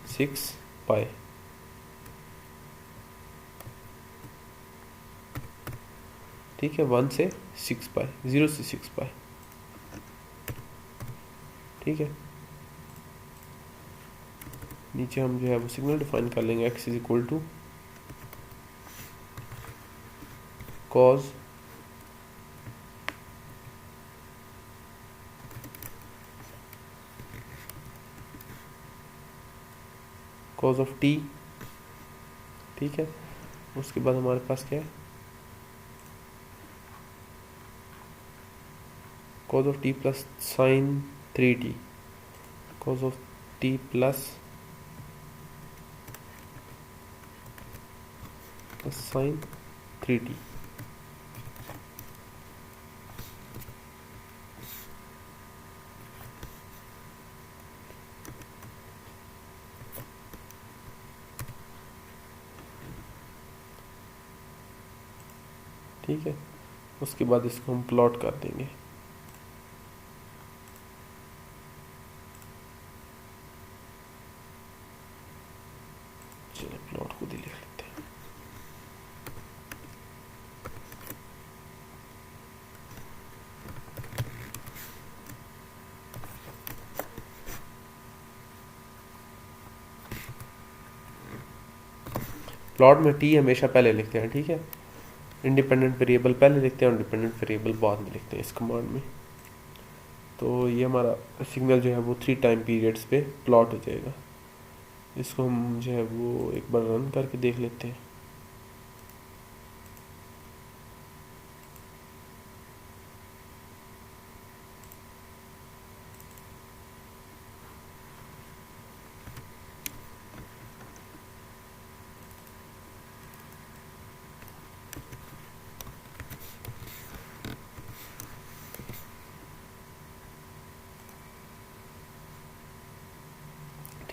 6π, ठीक है, 1 से 6π, 0 से 6π, ठीक है। नीचे हम जो है वो सिग्नल डिफाइन कर लेंगे, x = cos of t, ठीक है। उसके बाद हमारे पास क्या है? cos of t plus sin 3t, cos of t plus sin 3t, ठीक है। उसके बाद इसको हम प्लॉट कर देंगे, चलिए प्लॉट खुद ही लिख लेते हैं। प्लॉट में टी हमेशा पहले लिखते हैं, ठीक है, इंडिपेंडेंट वेरिएबल पहले लिखते हैं और डिपेंडेंट वेरिएबल बाद में लिखते हैं इस कमांड में। तो ये हमारा सिग्नल जो है वो 3 टाइम पीरियड्स पे प्लॉट हो जाएगा। इसको हम जो है वो एक बार रन करके देख लेते हैं।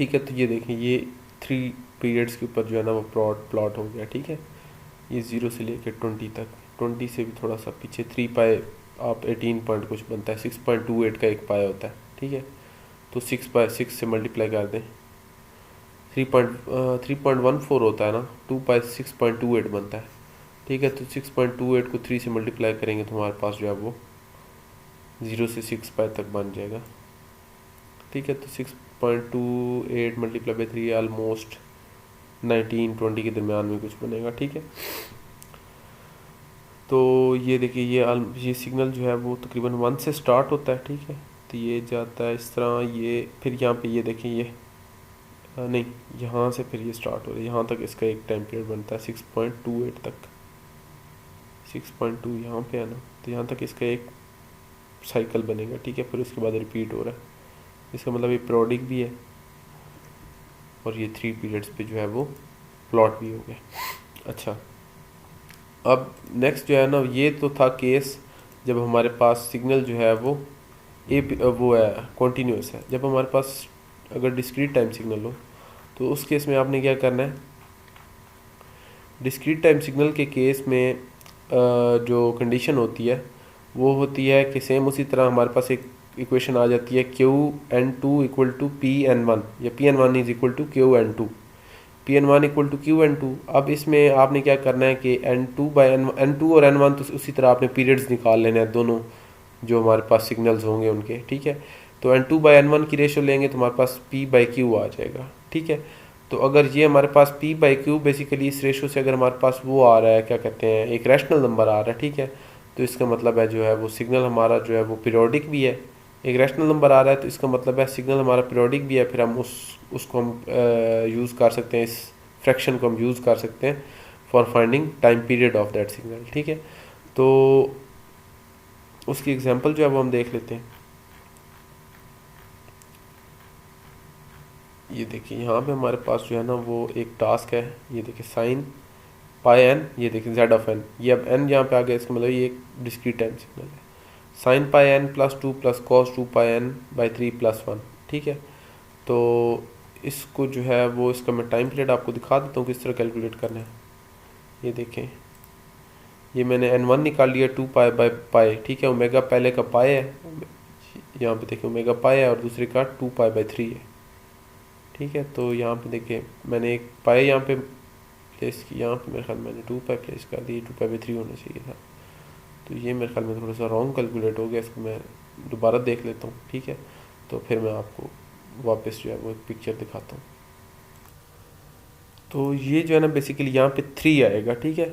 ठीक है। तो ये देखें ये 3 पीरियड्स के ऊपर जो है ना वो प्लॉट हो गया, ठीक है। ये 0 से लेकर 20 तक, 20 से भी थोड़ा सा पीछे 3 पाए आप 18 पॉइंट कुछ बनता है, 6.28 का एक पाया होता है, ठीक है। तो 6/6 से मल्टीप्लाई कर दें, 3.14 होता है ना, 2/6.28 बनता है, ठीक है। तो 6.28 को 3 से मल्टीप्लाई करेंगे तो हमारे पास जो है वो 0 से 6 पाई तक बन जाएगा, ठीक है। तो 6.28 मल्टीप्लाई बाई 3 ऑलमोस्ट 19-20 के दरमियान में कुछ बनेगा, ठीक है। तो ये देखिए ये सिग्नल जो है वो तकरीबन 1 से स्टार्ट होता है, ठीक है। तो ये जाता है इस तरह, ये फिर यहाँ पे ये देखिए ये नहीं, यहाँ से फिर ये स्टार्ट हो रहा है, यहाँ तक इसका एक टाइम पीरियड बनता है 6.28 तक, 6.2 यहाँ पे है ना, तो यहाँ तक इसका एक साइकिल बनेगा, ठीक है। फिर उसके बाद रिपीट हो रहा है, इसका मतलब ये पीरियोडिक भी है और ये 3 पीरियड्स पे जो है वो प्लॉट भी हो गया। अच्छा, अब नेक्स्ट जो है ना, ये तो था केस जब हमारे पास सिग्नल जो है वो वो है कॉन्टीन्यूस है। जब हमारे पास अगर डिस्क्रीट टाइम सिग्नल हो तो उस केस में आपने क्या करना है, डिस्क्रीट टाइम सिग्नल के केस में जो कंडीशन होती है वो होती है कि सेम उसी तरह हमारे पास एक इक्वेशन आ जाती है Qn2 इक्वल टू Pn1 या Pn1 is equal to Qn2, Pn1 equal to Qn2। अब इसमें आपने क्या करना है कि N2 और N1 तो उसी तरह आपने पीरियड्स निकाल लेने हैं दोनों जो हमारे पास सिग्नल्स होंगे उनके, ठीक है। तो N2/N1 की रेशो लेंगे तो हमारे पास P/Q आ जाएगा, ठीक है। तो अगर ये हमारे पास P/Q बेसिकली इस रेशो से अगर हमारे पास वो आ रहा है, क्या कहते हैं, एक रैशनल नंबर आ रहा है, ठीक है। तो इसका मतलब है जो है वो सिग्नल हमारा जो है वो पीरियोडिक भी है, एक रैशनल नंबर आ रहा है तो इसका मतलब है सिग्नल हमारा पीरियोडिक भी है। फिर हम उसको हम यूज़ कर सकते हैं, इस फ्रैक्शन को हम यूज़ कर सकते हैं for finding time period of that signal, ठीक है। तो उसकी एग्जांपल जो है वो हम देख लेते हैं। ये देखिए यहाँ पे हमारे पास जो है ना वो एक टास्क है, ये देखिए साइन पाई एन, ये देखिए जेड ऑफ एन, ये अब एन यहाँ पे आ गया, इसका मतलब ये एक डिस्क्रीट टाइम सिग्नल है। Sine pi n plus 2 plus cos 2 pi n by 3 plus 1, ठीक है। तो इसको जो है वो इसका मैं टाइम पीरियड आपको दिखा देता हूँ किस तरह कैलकुलेट करना है। ये देखें, ये मैंने n1 निकाल लिया 2 पाई बाई पाई, ठीक है। ओमेगा पहले का पाई है, यहाँ पे देखिए ओमेगा पाई है और दूसरे का 2 पाई बाई 3 है, ठीक है। तो यहाँ पे देखिए मैंने एक पाई यहाँ पे प्लेस की, यहाँ पे मेरे ख्याल मैंने 2 पाई प्लेस कर दी, 2 पाई बाई 3 होना चाहिए था। तो ये मेरे ख्याल में थोड़ा सा रॉन्ग कैलकुलेट हो गया, इसको मैं दोबारा देख लेता हूँ, ठीक है। तो फिर मैं आपको वापस जो है वो एक पिक्चर दिखाता हूँ। तो ये जो है ना बेसिकली यहाँ पे 3 आएगा, ठीक है।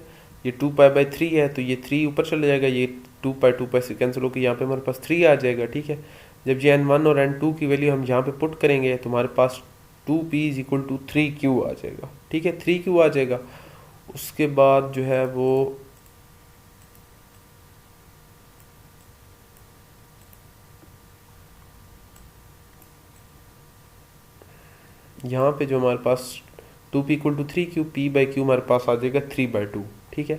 ये 2 पाई बाई 3 है तो ये 3 ऊपर चले जाएगा, ये 2 पाई से कैंसिल होकर यहाँ पे हमारे पास 3 आ जाएगा, ठीक है। जब ये n1 और n2 की वैल्यू हम यहाँ पे पुट करेंगे तो हमारे पास 2p is equal to 3q आ जाएगा, ठीक है, 3q आ जाएगा। उसके बाद जो है वो यहाँ पे जो हमारे पास 2p equal to 3q, p/q हमारे पास आ जाएगा 3/2, ठीक है।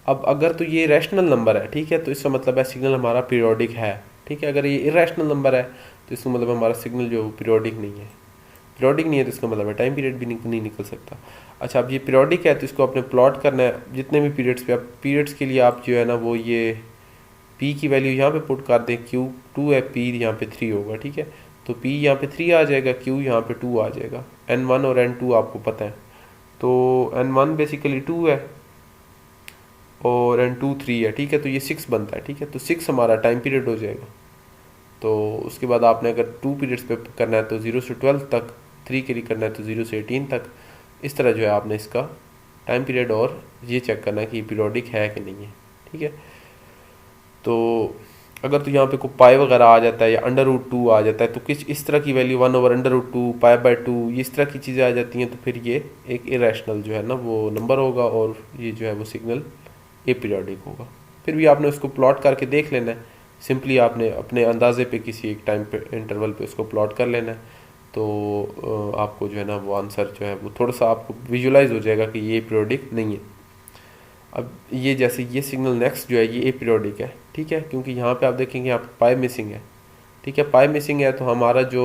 अब अगर तो ये रैशनल नंबर है, ठीक है, तो इसका मतलब है सिग्नल हमारा पीरियोडिक है, ठीक है। अगर ये इरेशनल नंबर है तो इसका मतलब हमारा सिग्नल जो पीरियोडिक नहीं है, पीरियोडिक नहीं है तो इसका मतलब है टाइम पीरियड भी नहीं निकल सकता। अच्छा, अब ये पीरियोडिक है तो इसको आपने प्लॉट करना है जितने भी पीरियड्स पे, आप पीरियड्स के लिए आप जो है ना वो ये p की वैल्यू यहाँ पे पुट कर दें, q 2 है, p यहाँ पे 3 होगा, ठीक है। तो p यहाँ पे 3 आ जाएगा, q यहाँ पे 2 आ जाएगा। n1 और n2 आपको पता है, तो n1 बेसिकली 2 है और n2 3 है, ठीक है। तो ये 6 बनता है, ठीक है। तो 6 हमारा टाइम पीरियड हो जाएगा। तो उसके बाद आपने अगर 2 पीरियड्स पे करना है तो 0 से 12 तक, 3 के लिए करना है तो 0 से 18 तक। इस तरह जो है आपने इसका टाइम पीरियड और ये चेक करना है कि पीरियोडिक है कि नहीं है, ठीक है। तो अगर तो यहाँ पे कोई पाई वगैरह आ जाता है या √2 आ जाता है तो किस इस तरह की वैल्यू 1/√2 पाई/2 इस तरह की चीज़ें आ जाती हैं तो फिर ये एक इरेशनल जो है ना वो नंबर होगा और ये जो है वो सिग्नल अपीरियोडिक होगा। फिर भी आपने उसको प्लॉट करके देख लेना है, सिंपली आपने अपने अंदाजे पे किसी एक टाइम पे इंटरवल पे उसको प्लॉट कर लेना है। तो आपको जो है ना वो आंसर जो है वो थोड़ा सा आपको विजुलाइज हो जाएगा कि ये पीरियोडिक नहीं है। अब ये जैसे ये सिग्नल नेक्स्ट जो है ये अपीरियोडिक है, ठीक है, क्योंकि यहाँ पे आप देखेंगे यहाँ पे पाई मिसिंग है, ठीक है। पाई मिसिंग है तो हमारा जो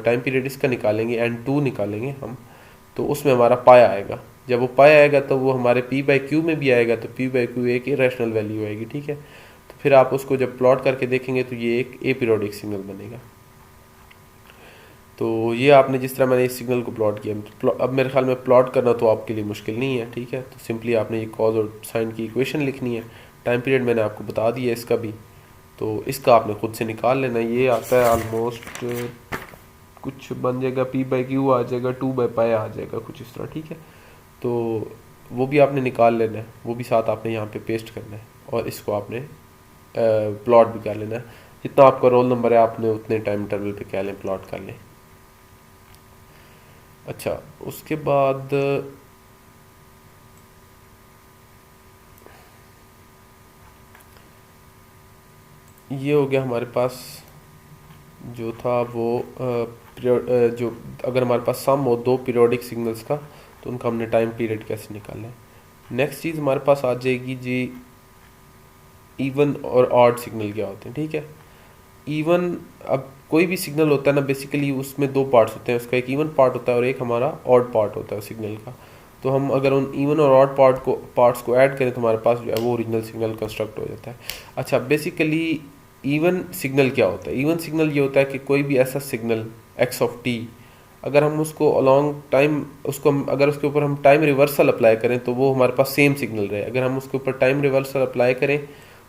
टाइम पीरियड इसका निकालेंगे N2 निकालेंगे हम, तो उसमें हमारा पाई आएगा। जब वो पाई आएगा तो वो हमारे पी बाई क्यू में भी आएगा, तो पी बाई क्यू एक इरेशनल वैल्यू आएगी, ठीक है। तो फिर आप उसको जब प्लॉट करके देखेंगे तो ये एक ए पीरियोडिक सिग्नल बनेगा। तो ये आपने जिस तरह मैंने इस सिग्नल को प्लॉट किया, अब मेरे ख्याल में प्लॉट करना तो आपके लिए मुश्किल नहीं है, ठीक है। तो सिंपली आपने ये कॉज और साइन की इक्वेशन लिखनी है। टाइम पीरियड मैंने आपको बता दिया इसका भी, तो इसका आपने खुद से निकाल लेना। ये आता है ऑलमोस्ट कुछ बन जाएगा, पी बाई क्यू आ जाएगा, 2/पाई आ जाएगा, कुछ इस तरह, ठीक है। तो वो भी आपने निकाल लेना है, वो भी साथ आपने यहाँ पे पेस्ट करना है, और इसको आपने प्लॉट भी कर लेना है। जितना आपका रोल नंबर है आपने उतने टाइम इंटरवल पे क्या लें, प्लॉट कर लें। अच्छा, उसके बाद ये हो गया हमारे पास जो था वो जो अगर हमारे पास सम हो दो पीरियोडिक सिग्नल्स का, तो उनका हमने टाइम पीरियड कैसे निकालना है। नेक्स्ट चीज़ हमारे पास आ जाएगी जी, इवन और ऑड सिग्नल क्या होते हैं, ठीक है। इवन, अब कोई भी सिग्नल होता है ना, बेसिकली उसमें दो पार्ट्स होते हैं, उसका एक इवन पार्ट होता है और एक हमारा ऑड पार्ट होता है सिग्नल का। तो हम अगर उन इवन और ऑड पार्ट्स को ऐड करें तो हमारे पास जो है वो ओरिजिनल सिग्नल कंस्ट्रक्ट हो जाता है। अच्छा, बेसिकली इवन सिग्नल क्या होता है? इवन सिग्नल ये होता है कि कोई भी ऐसा सिग्नल एक्स ऑफ टी, अगर हम उसको अलॉन्ग टाइम अगर उसके ऊपर हम टाइम रिवर्सल अप्लाई करें तो वो हमारे पास सेम सिग्नल रहे। अगर हम उसके ऊपर टाइम रिवर्सल अप्लाई करें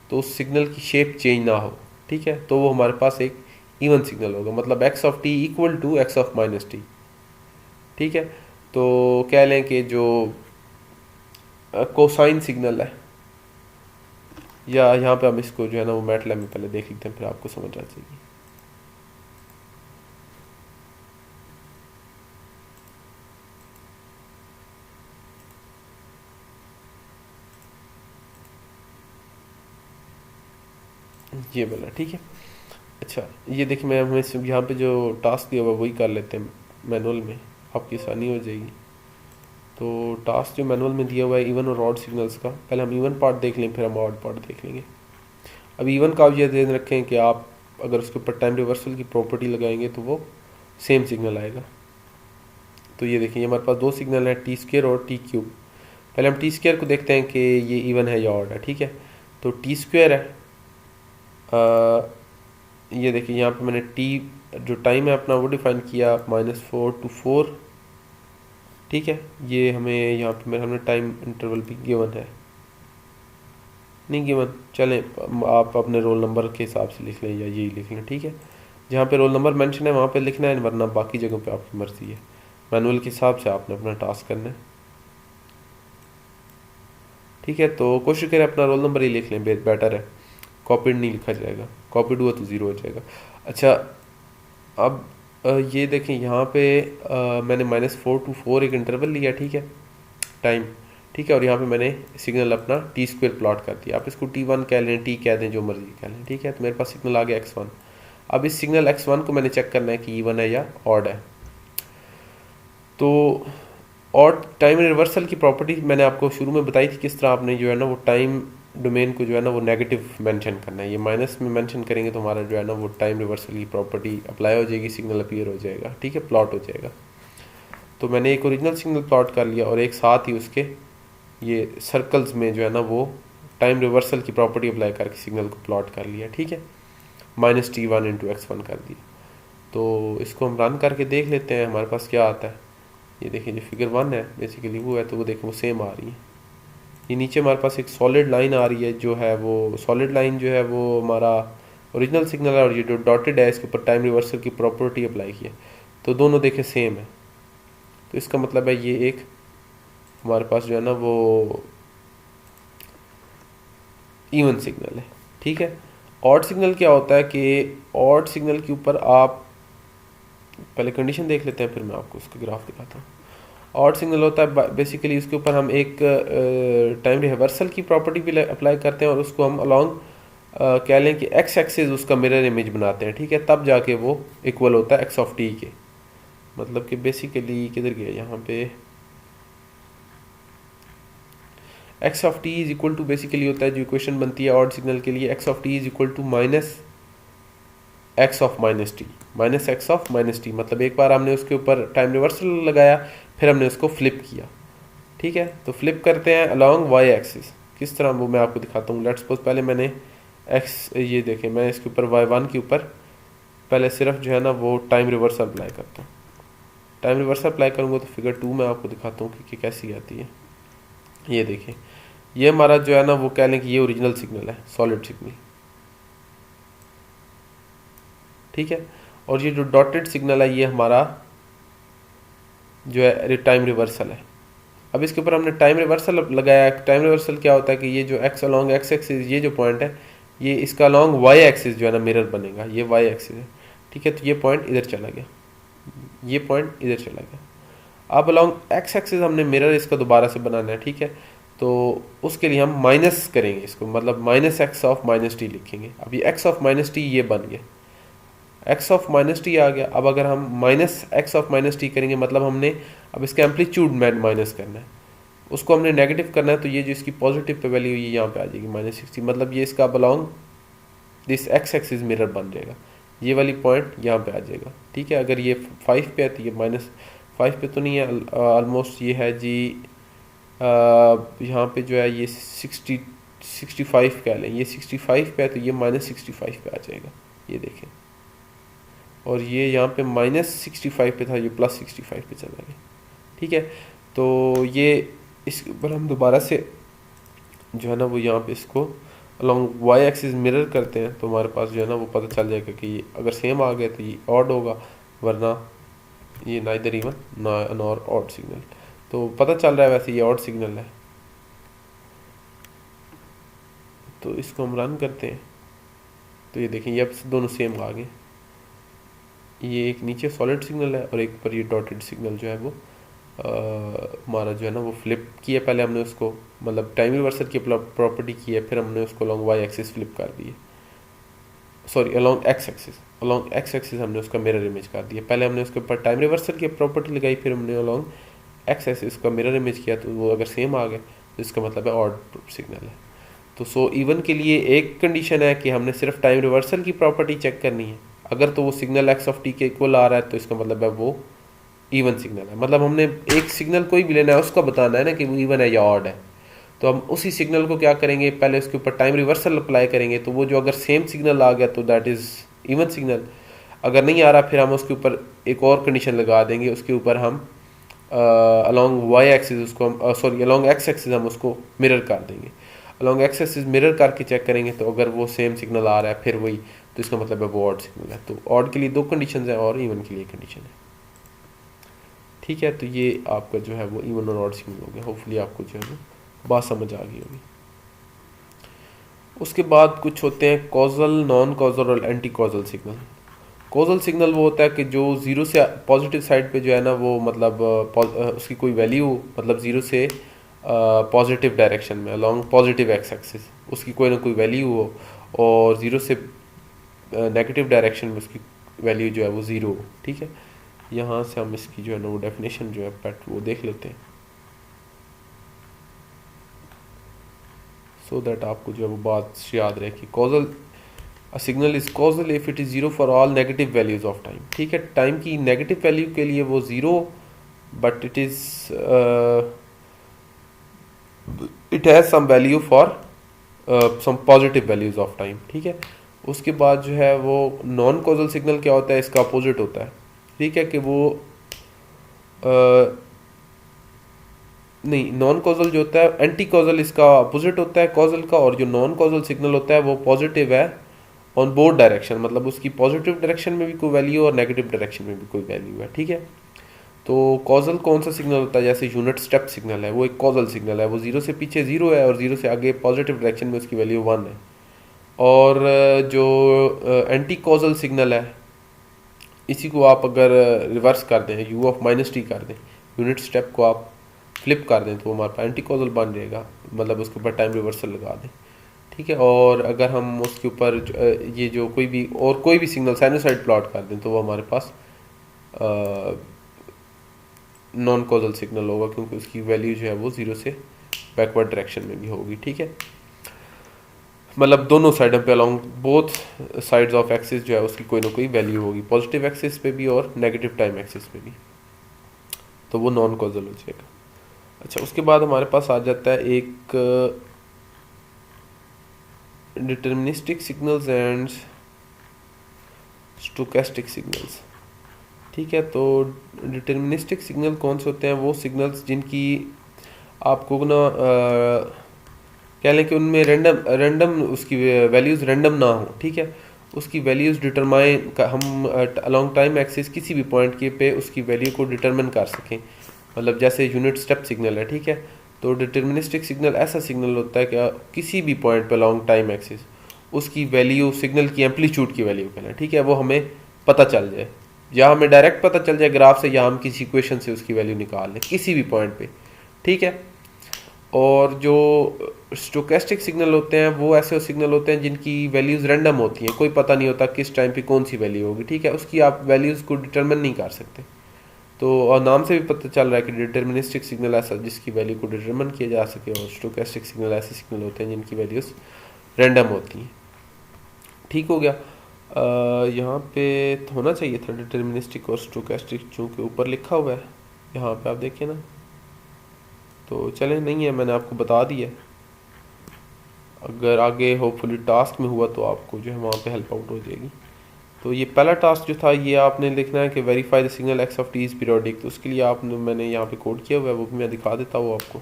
तो उस सिग्नल की शेप चेंज ना हो, ठीक है, तो वो हमारे पास एक इवन सिग्नल होगा। मतलब x of t equal to x of minus t, ठीक है। तो कह लें कि जो कोसाइन सिग्नल है, या यहाँ पे हम इसको जो है ना वो मैटलैब में पहले देख लेते हैं, फिर आपको समझ आ जाएगी। ये वाला, ठीक है। अच्छा, ये देखिए, मैं हमें यहाँ पे जो टास्क दिया हुआ वही कर लेते हैं मैनुअल में, आपकी आसानी हो जाएगी। तो टास्क जो मैनुअल में दिया हुआ है इवन और ऑड सिग्नल्स का, पहले हम इवन पार्ट देख लें, फिर हम ऑड पार्ट देख लेंगे। अब इवन का आप ये ध्यान रखें कि आप अगर उसके ऊपर टाइम रिवर्सल की प्रॉपर्टी लगाएंगे तो वो सेम सिग्नल आएगा। तो ये देखिए, हमारे पास दो सिग्नल हैं, टी स्क्र और टी क्यूब। पहले हम टी स्क्र को देखते हैं कि ये इवन है या ऑड है, ठीक है। तो टी स्क्र है, ये देखिए यहाँ पे मैंने टी जो टाइम है अपना वो डिफाइन किया -4 to 4, ठीक है। ये हमें यहाँ पे हमने टाइम इंटरवल भी गिवन है, नहीं गिवन, चलें आप अपने रोल नंबर के हिसाब से लिख लें या यही लिख लें, ठीक है। जहाँ पे रोल नंबर मेंशन है वहाँ पे लिखना है, वरना बाकी जगहों पे आपकी मर्जी है। मैनुअल के हिसाब से आपने अपना टास्क करना है, ठीक है। तो कोशिश करें अपना रोल नंबर ही लिख लें, बेटर है, कॉपीड नहीं लिखा जाएगा, कॉपीड हुआ तो ज़ीरो हो जाएगा। अच्छा, अब ये देखें यहाँ पे मैंने -4 to 4 एक इंटरवल लिया, ठीक है, टाइम, ठीक है। और यहाँ पे मैंने सिग्नल अपना टी स्क्र प्लॉट कर दिया। आप इसको T1 कह लें, टी कह दें, जो मर्जी कह लें, ठीक है। तो मेरे पास सिग्नल आ गया x1। अब इस सिग्नल x1 को मैंने चेक करना है कि इवन है या ऑड है। तो ऑड टाइम रिवर्सल की प्रॉपर्टी मैंने आपको शुरू में बताई थी, किस तरह आपने जो है ना वो टाइम डोमेन को जो है ना वो नेगेटिव मेंशन करना है। ये माइनस में मेंशन करेंगे तो हमारा जो है ना वो टाइम रिवर्सल की प्रॉपर्टी अप्लाई हो जाएगी, सिग्नल अपीयर हो जाएगा, ठीक है, प्लॉट हो जाएगा। तो मैंने एक ओरिजिनल सिग्नल प्लॉट कर लिया और एक साथ ही उसके ये सर्कल्स में जो है ना वो टाइम रिवर्सल की प्रॉपर्टी अप्लाई करके सिग्नल को प्लॉट कर लिया, ठीक है, -T1 × x1 कर दिया। तो इसको हम रन करके देख लेते हैं हमारे पास क्या आता है। ये देखिए, जो फिगर 1 है बेसिकली वो है, तो वो देखें वो सेम आ रही है। ये नीचे हमारे पास एक सॉलिड लाइन आ रही है, जो है वो सॉलिड लाइन जो है वो हमारा ओरिजिनल सिग्नल है, और ये जो डॉटेड है इसके ऊपर टाइम रिवर्सल की प्रॉपर्टी अप्लाई की है, तो दोनों देखें सेम है। तो इसका मतलब है ये एक हमारे पास जो है ना वो इवन सिग्नल है, ठीक है। ऑड सिग्नल क्या होता है कि ऑड सिग्नल के ऊपर आप पहले कंडीशन देख लेते हैं, फिर मैं आपको उसका ग्राफ दिखाता हूँ। ऑड सिग्नल होता है बेसिकली उसके ऊपर हम एक टाइम रिवर्सल की प्रॉपर्टी भी अप्लाई करते हैं, और उसको हम अलॉन्ग कह लें कि एक्स एक्सिस उसका मिरर इमेज बनाते हैं, ठीक है, तब जाके वो इक्वल होता है एक्स ऑफ टी के। मतलब कि बेसिकली किधर गया यहाँ पे, x of t is equal to basically होता है, जो इक्वेशन बनती है ऑड सिग्नल के लिए, x of t is equal to x of minus t, minus x of minus t, मतलब एक बार हमने उसके ऊपर टाइम रिवर्सल लगाया, फिर हमने उसको फ्लिप किया। ठीक है, तो फ्लिप करते हैं अलॉन्ग वाई एक्सिस। किस तरह वो मैं आपको दिखाता हूँ। लेट्स सपोज पहले मैंने एक्स, ये देखें मैं इसके ऊपर y1 के ऊपर पहले सिर्फ जो है ना वो टाइम रिवर्सल अप्लाई करता हूँ। टाइम रिवर्सल अप्लाई करूँगा तो फिगर 2 में आपको दिखाता हूँ कि कैसी आती है। ये देखिए, ये हमारा जो है ना वो कह लें कि ये ओरिजिनल सिग्नल है, सॉलिड सिग्नल। ठीक है, और ये जो डॉटेड सिग्नल है ये हमारा जो है टाइम रिवर्सल है। अब इसके ऊपर हमने टाइम रिवर्सल लगाया। टाइम रिवर्सल क्या होता है कि ये जो एक्स अलॉन्ग एक्स एक्सिस, ये जो पॉइंट है ये इसका अलॉन्ग वाई एक्सिस जो है ना मिरर बनेगा, ये वाई एक्सिस है। ठीक है, तो ये पॉइंट इधर चला गया, ये पॉइंट इधर चला गया। अब अलॉन्ग एक्स एक्सिस हमने मिरर इसका दोबारा से बनाना है। ठीक है, तो उसके लिए हम माइनस करेंगे इसको, मतलब minus x of minus T लिखेंगे। अब ये एक्स ऑफ माइनस टी ये बन गया, एक्स ऑफ माइनस टी आ गया। अब अगर हम minus x of minus T करेंगे मतलब हमने अब इसका एम्पलीट्यूड माइनस करना है, उसको हमने नेगेटिव करना है। तो ये जो इसकी पॉजिटिव पे वैल्यू ये यहाँ पे आ जाएगी -60, मतलब ये इसका belong this x axis mirror बन जाएगा, ये वाली पॉइंट यहाँ पे आ जाएगा। ठीक है, अगर ये 5 पे है तो ये -5 पे तो नहीं है, ऑलमोस्ट ये है जी यहाँ पे जो है ये 65 कह लें, ये 65 पे है तो ये -65 पे आ जाएगा, ये देखें। और ये यहाँ पे -65 पे था, ये +65 पे चला गया। ठीक है, तो ये इसके ऊपर हम दोबारा से जो है ना वो यहाँ पे इसको अलॉन्ग वाई एक्सिस मिरर करते हैं, तो हमारे पास जो है ना वो पता चल जाएगा कि ये अगर सेम आ गया तो ये ऑड होगा, वरना ये neither even nor odd signal. तो पता चल रहा है वैसे ये ऑड सिग्नल है। तो इसको हम रन करते हैं तो ये देखें ये अब दोनों सेम आ गए। ये एक नीचे सॉलिड सिग्नल है और एक पर ये डॉटेड सिग्नल जो है वो हमारा जो है ना वो फ्लिप किया। पहले हमने उसको मतलब टाइम रिवर्सल की प्रॉपर्टी की है, फिर हमने उसको अलॉन्ग वाई एक्सिस फ्लिप कर दिए, sorry along x axis, along x axis हमने उसका मिरर इमेज कर दिया। पहले हमने उसके ऊपर टाइम रिवर्सल की प्रॉपर्टी लगाई, फिर हमने अलॉन्ग एक्स एक्सिस का मिरर इमेज किया। तो वो अगर सेम आ गए तो इसका मतलब है ऑड सिग्नल है। तो सो इवन के लिए एक कंडीशन है कि हमने सिर्फ टाइम रिवर्सल की प्रॉपर्टी चेक करनी है। अगर तो वो सिग्नल एक्स ऑफ टी के इक्वल आ रहा है तो इसका मतलब है वो इवन सिग्नल है। मतलब हमने एक सिग्नल कोई भी लेना है उसका बताना है ना कि वो इवन है या ऑड है। तो हम उसी सिग्नल को क्या करेंगे, पहले उसके ऊपर टाइम रिवर्सल अप्लाई करेंगे। तो वो जो अगर सेम सिग्नल आ गया तो दैट इज़ इवन सिग्नल। अगर नहीं आ रहा फिर हम उसके ऊपर एक और कंडीशन लगा देंगे, उसके ऊपर हम अलॉन्ग वाई एक्सिस उसको हम सॉरी अलॉन्ग एक्स एक्सिस हम उसको मिरर कर देंगे। अलॉन्ग एक्स एक्सिस मिरर करके चेक करेंगे, तो अगर वो सेम सिग्नल आ रहा है फिर वही, तो इसका मतलब है वो ऑड सिग्नल है। तो ऑड के लिए 2 कंडीशन है और इवन के लिए कंडीशन है। ठीक है, तो ये आपका जो है वो इवन और ऑड सिग्नल हो गया। होपफुली आपको जो है वो बात समझ आ गई होगी। उसके बाद कुछ होते हैं कॉजल, नॉन कॉजल और anti causal signal. Causal signal वो होता है कि जो ज़ीरो से पॉजिटिव साइड पे जो है ना वो मतलब उसकी कोई वैल्यू मतलब ज़ीरो से पॉजिटिव डायरेक्शन में अलॉन्ग पॉजिटिव एक्स एक्सिस उसकी कोई ना कोई वैल्यू हो, और ज़ीरो से नेगेटिव डायरेक्शन में उसकी वैल्यू जो है वो ज़ीरो हो। ठीक है, यहाँ से हम इसकी जो है ना वो डेफिनेशन जो है पैट वो देख लेते हैं, सो दैट आपको जो है वो बात याद रहे कि causal a signal is causal if it is zero for all negative values of time. ठीक है, टाइम की नेगेटिव वैल्यू के लिए वो zero, but it has some value for some positive values of time. ठीक है, उसके बाद जो है वो नॉन कॉजल सिग्नल क्या होता है, इसका अपोजिट होता है। ठीक है, कि वो नहीं, नॉन कॉजल जो होता है एंटी कॉजल इसका अपोजिट होता है कॉजल का, और जो नॉन कॉजल सिग्नल होता है वो पॉजिटिव है ऑन बोथ डायरेक्शन, मतलब उसकी पॉजिटिव डायरेक्शन में भी कोई वैल्यू और नेगेटिव डायरेक्शन में भी कोई वैल्यू है। ठीक है, तो कॉजल कौन सा सिग्नल होता है, जैसे यूनिट स्टेप सिग्नल है वो एक कॉजल सिग्नल है, वो ज़ीरो से पीछे ज़ीरो है और ज़ीरो से आगे पॉजिटिव डायरेक्शन में उसकी वैल्यू 1 है। और जो एंटी कॉजल सिग्नल है इसी को आप अगर रिवर्स कर दें, u ऑफ -t कर दें, यूनिट स्टेप को आप फ्लिप कर दें तो वो हमारे पास एंटी कॉजल बन जाएगा, मतलब उसके ऊपर टाइम रिवर्सल लगा दें। ठीक है, और अगर हम उसके ऊपर ये जो कोई भी सिग्नल साइनोसाइड प्लॉट कर दें तो वो हमारे पास नॉन कॉजल सिग्नल होगा, क्योंकि उसकी वैल्यू जो है वो ज़ीरो से बैकवर्ड डायरेक्शन में भी होगी। ठीक है, मतलब दोनों साइडों पे along both sides of axis जो है उसकी कोई ना कोई वैल्यू होगी, पॉजिटिव एक्सिस पे भी और नेगेटिव टाइम एक्सिस पे भी, तो वो नॉन कॉजल हो जाएगा। अच्छा, उसके बाद हमारे पास आ जाता है एक deterministic signals and stochastic signals. ठीक है, तो डिटर्मिनिस्टिक सिग्नल कौन से होते हैं? वो सिग्नल्स जिनकी आपको ना कह लें कि उनमें रैंडम उसकी वैल्यूज़ रैंडम ना हो। ठीक है, उसकी वैल्यूज़ डिटरमाइन हम अलॉन्ग टाइम एक्सिस किसी भी पॉइंट के पे उसकी वैल्यू को डिटरमिन कर सकें, मतलब जैसे यूनिट स्टेप सिग्नल है। ठीक है, तो डिटर्मिनिस्टिक सिग्नल ऐसा सिग्नल होता है कि किसी भी पॉइंट पे अलॉन्ग टाइम एक्सिस उसकी वैल्यू, सिग्नल की एम्पलीट्यूड की वैल्यू कहना, ठीक है, वो हमें पता चल जाए, या हमें डायरेक्ट पता चल जाए ग्राफ से, या हम किसी इक्वेशन से उसकी वैल्यू निकाल लें किसी भी पॉइंट पे। ठीक है, और जो स्टोकेस्टिक सिग्नल होते हैं वो ऐसे सिग्नल होते हैं जिनकी वैल्यूज़ रैंडम होती हैं, कोई पता नहीं होता किस टाइम पे कौन सी वैल्यू होगी। ठीक है, उसकी आप वैल्यूज़ को डिटरमिन नहीं कर सकते। तो और नाम से भी पता चल रहा है कि डिटर्मिनिस्टिक सिग्नल ऐसा जिसकी वैल्यू को डिटरमिन किया जा सके, और स्टोकेस्टिक सिग्नल ऐसे सिग्नल होते हैं जिनकी वैल्यूज़ रैंडम होती हैं। ठीक हो गया। यहाँ पे होना चाहिए था डिटर्मिनिस्टिक और स्टोकेस्टिक, चूँकि ऊपर लिखा हुआ है, यहाँ पे आप देखिए ना, तो चले नहीं है, मैंने आपको बता दिया। अगर आगे होपफुली टास्क में हुआ तो आपको जो है वहाँ पे हेल्प आउट हो जाएगी। तो ये पहला टास्क जो था, ये आपने लिखना है कि verify the signal x of T is periodic. तो उसके लिए आपने, मैंने यहाँ पे कोड किया हुआ है, वो भी मैं दिखा देता हूँ आपको।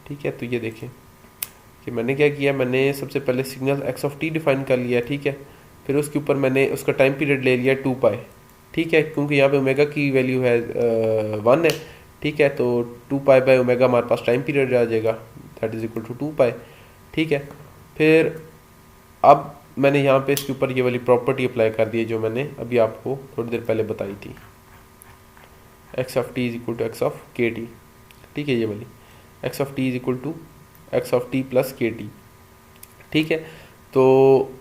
ठीक है, तो ये देखें कि मैंने क्या किया, मैंने सबसे पहले signal x of T define कर लिया। ठीक है, फिर उसके ऊपर मैंने उसका टाइम पीरियड ले लिया 2 पाई। ठीक है, क्योंकि यहाँ पे ओमेगा की वैल्यू है 1 है। ठीक है, तो 2 पाई बाई ओमेगा हमारे पास टाइम पीरियड आ जाएगा, दैट इज इक्वल टू 2 पाई। ठीक है, फिर अब मैंने यहाँ पे इसके ऊपर ये वाली प्रॉपर्टी अप्लाई कर दी है जो मैंने अभी आपको थोड़ी देर पहले बताई थी, x of t is equal to x of k t. ठीक है, ये वाली x of t is equal to x of t plus k t. ठीक है, तो